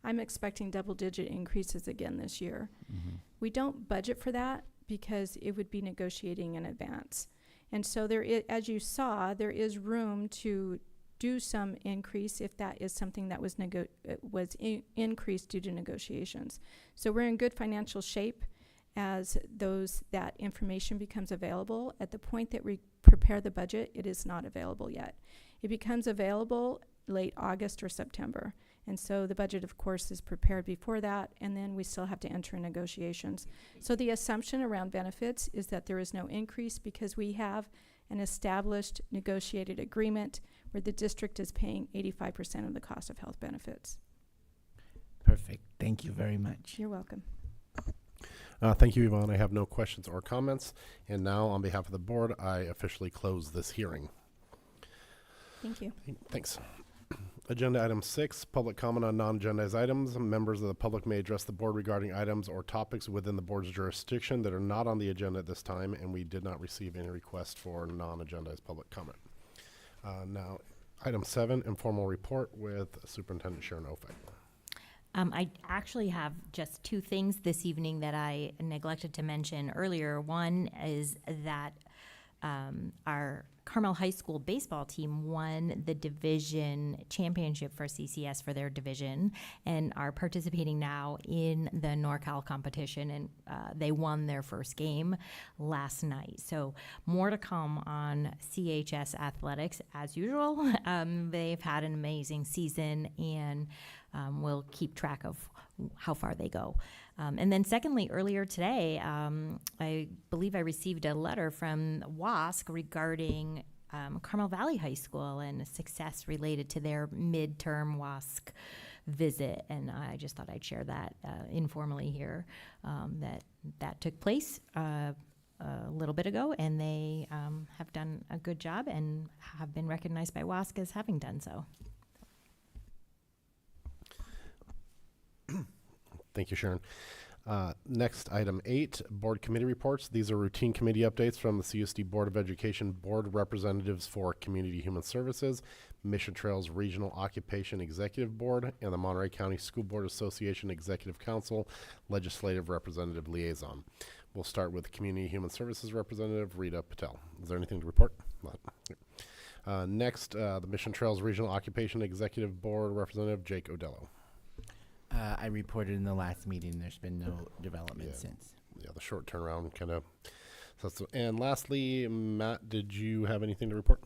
I'm expecting double-digit increases again this year. We don't budget for that because it would be negotiating in advance. And so as you saw, there is room to do some increase if that is something that was increased due to negotiations. So we're in good financial shape as that information becomes available. At the point that we prepare the budget, it is not available yet. It becomes available late August or September. And so the budget, of course, is prepared before that, and then we still have to enter negotiations. So the assumption around benefits is that there is no increase because we have an established negotiated agreement where the district is paying 85% of the cost of health benefits. Perfect. Thank you very much. You're welcome. Thank you, Yvonne. I have no questions or comments. And now, on behalf of the board, I officially close this hearing. Thank you. Thanks. Agenda item 6, public comment on non-agendized items. Members of the public may address the board regarding items or topics within the board's jurisdiction that are not on the agenda at this time, and we did not receive any request for non-agendized public comment. Now, item 7, informal report with Superintendent Sharon Ofek. I actually have just two things this evening that I neglected to mention earlier. One is that our Carmel High School baseball team won the division championship for CCS for their division and are participating now in the NorCal competition, and they won their first game last night. So more to come on CHS athletics as usual. They've had an amazing season, and we'll keep track of how far they go. And then secondly, earlier today, I believe I received a letter from WASC regarding Carmel Valley High School and a success related to their midterm WASC visit. And I just thought I'd share that informally here, that took place a little bit ago, and they have done a good job and have been recognized by WASC as having done so. Thank you, Sharon. Next, item 8, board committee reports. These are routine committee updates from the CUSD Board of Education board representatives for Community Human Services, Mission Trails Regional Occupation Executive Board, and the Monterey County School Board Association Executive Council Legislative Representative Liaison. We'll start with Community Human Services Representative Rita Patel. Is there anything to report? Next, the Mission Trails Regional Occupation Executive Board Representative Jake Odello. I reported in the last meeting. There's been no development since. Yeah, the short turnaround kind of. And lastly, Matt, did you have anything to report?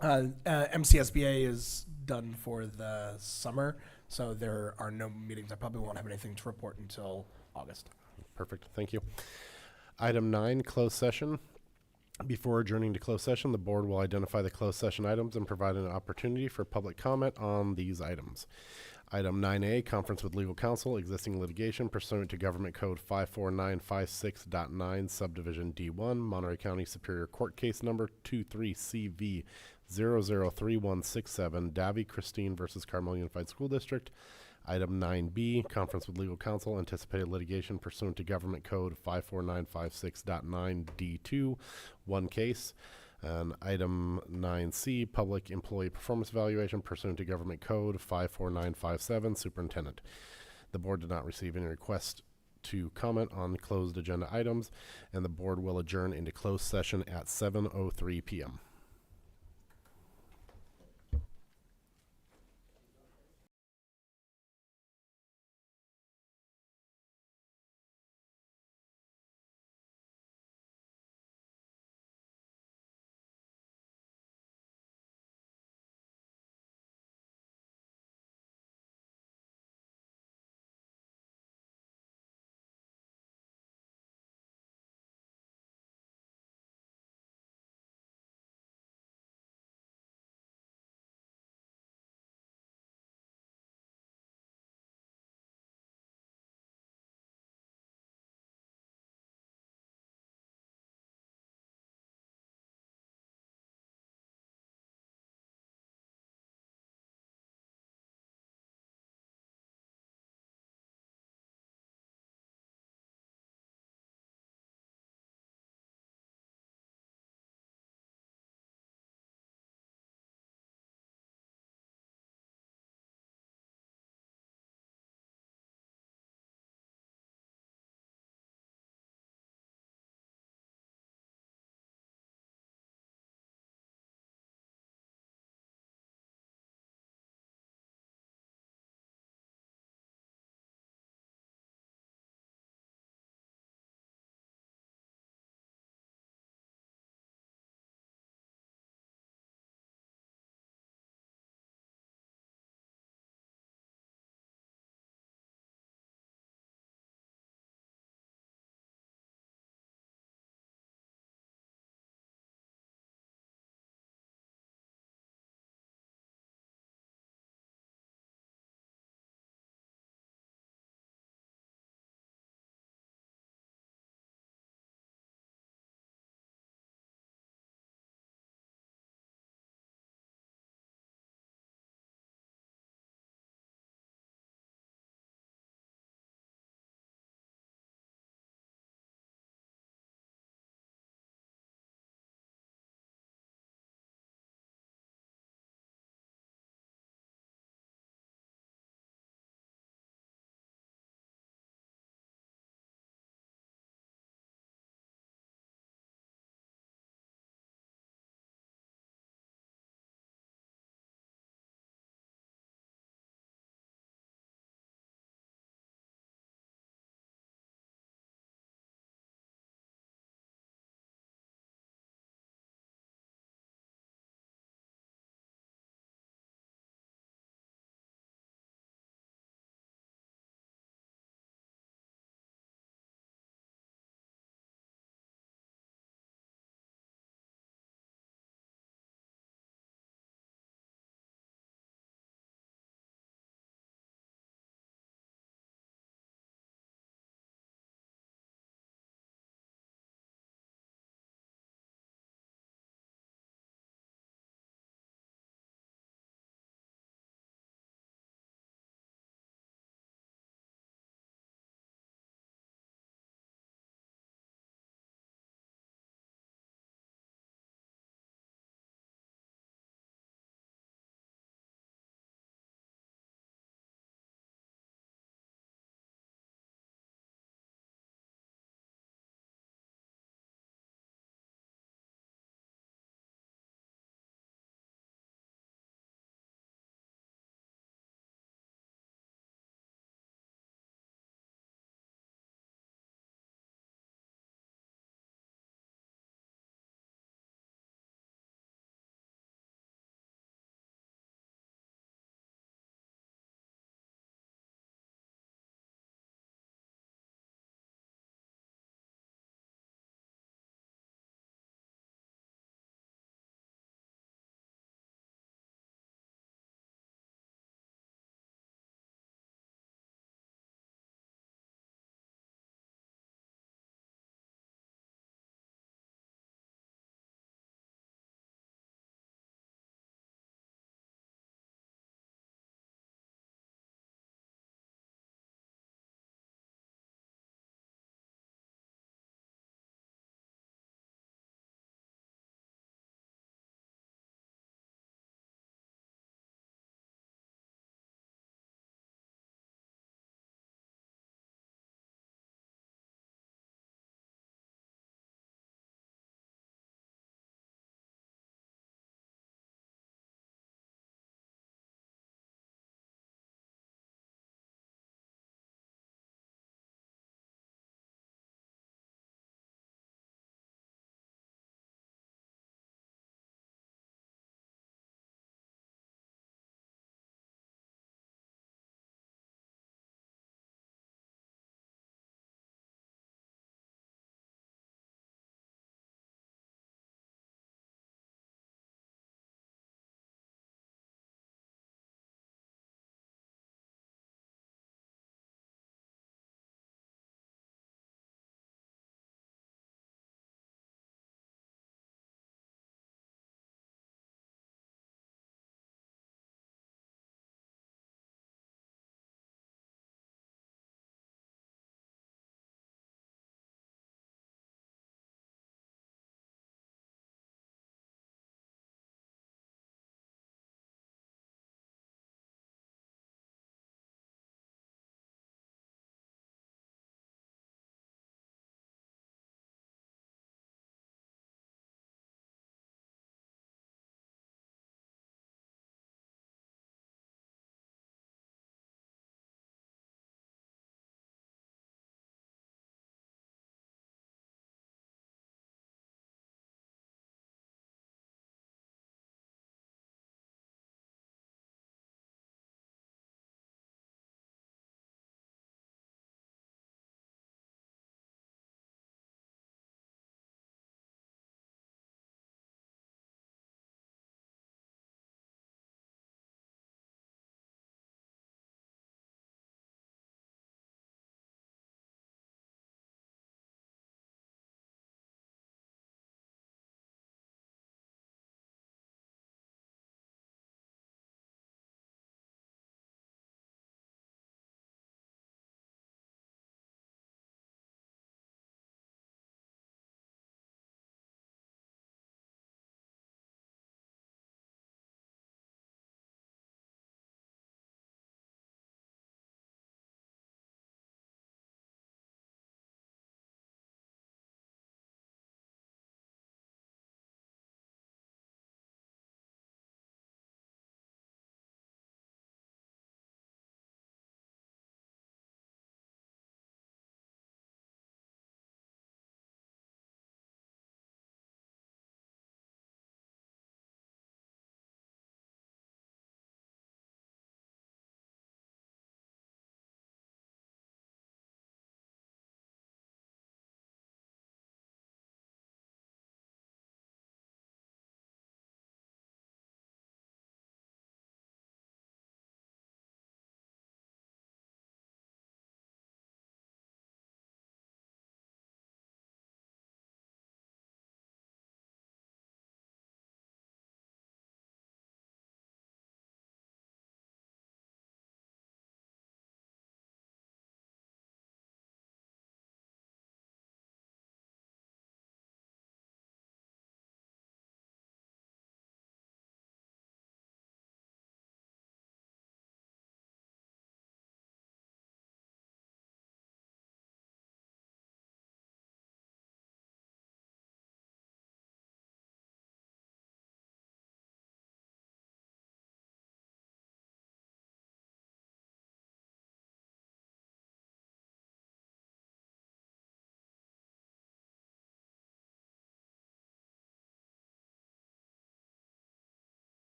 MCSBA is done for the summer, so there are no meetings. I probably won't have anything to report until August. Perfect. Thank you. Item 9, closed session. Before adjourning to closed session, the board will identify the closed session items and provide an opportunity for public comment on these items. Item 9A, conference with legal counsel, existing litigation pursuant to Government Code 54956.9, Subdivision D1, Monterey County Superior Court Case Number 23CV003167, Davy Christine versus Carmel Unified School District. Item 9B, conference with legal counsel, anticipated litigation pursuant to Government Code 54956.9 D2, one case. And item 9C, public employee performance evaluation pursuant to Government Code 54957, Superintendent. The board did not receive any request to comment on closed agenda items, and the board will adjourn into closed session at 7:03 p.m.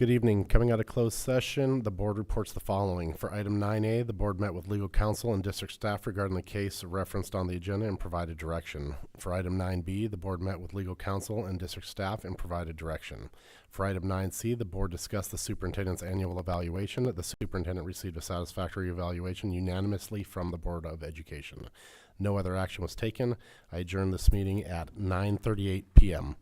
Good evening. Coming out of closed session, the board reports the following. For item 9A, the board met with legal counsel and district staff regarding the case referenced on the agenda and provided direction. For item 9B, the board met with legal counsel and district staff and provided direction. For item 9C, the board discussed the superintendent's annual evaluation. The superintendent received a satisfactory evaluation unanimously from the Board of Education. No other action was taken. I adjourn this meeting at 9:38 p.m.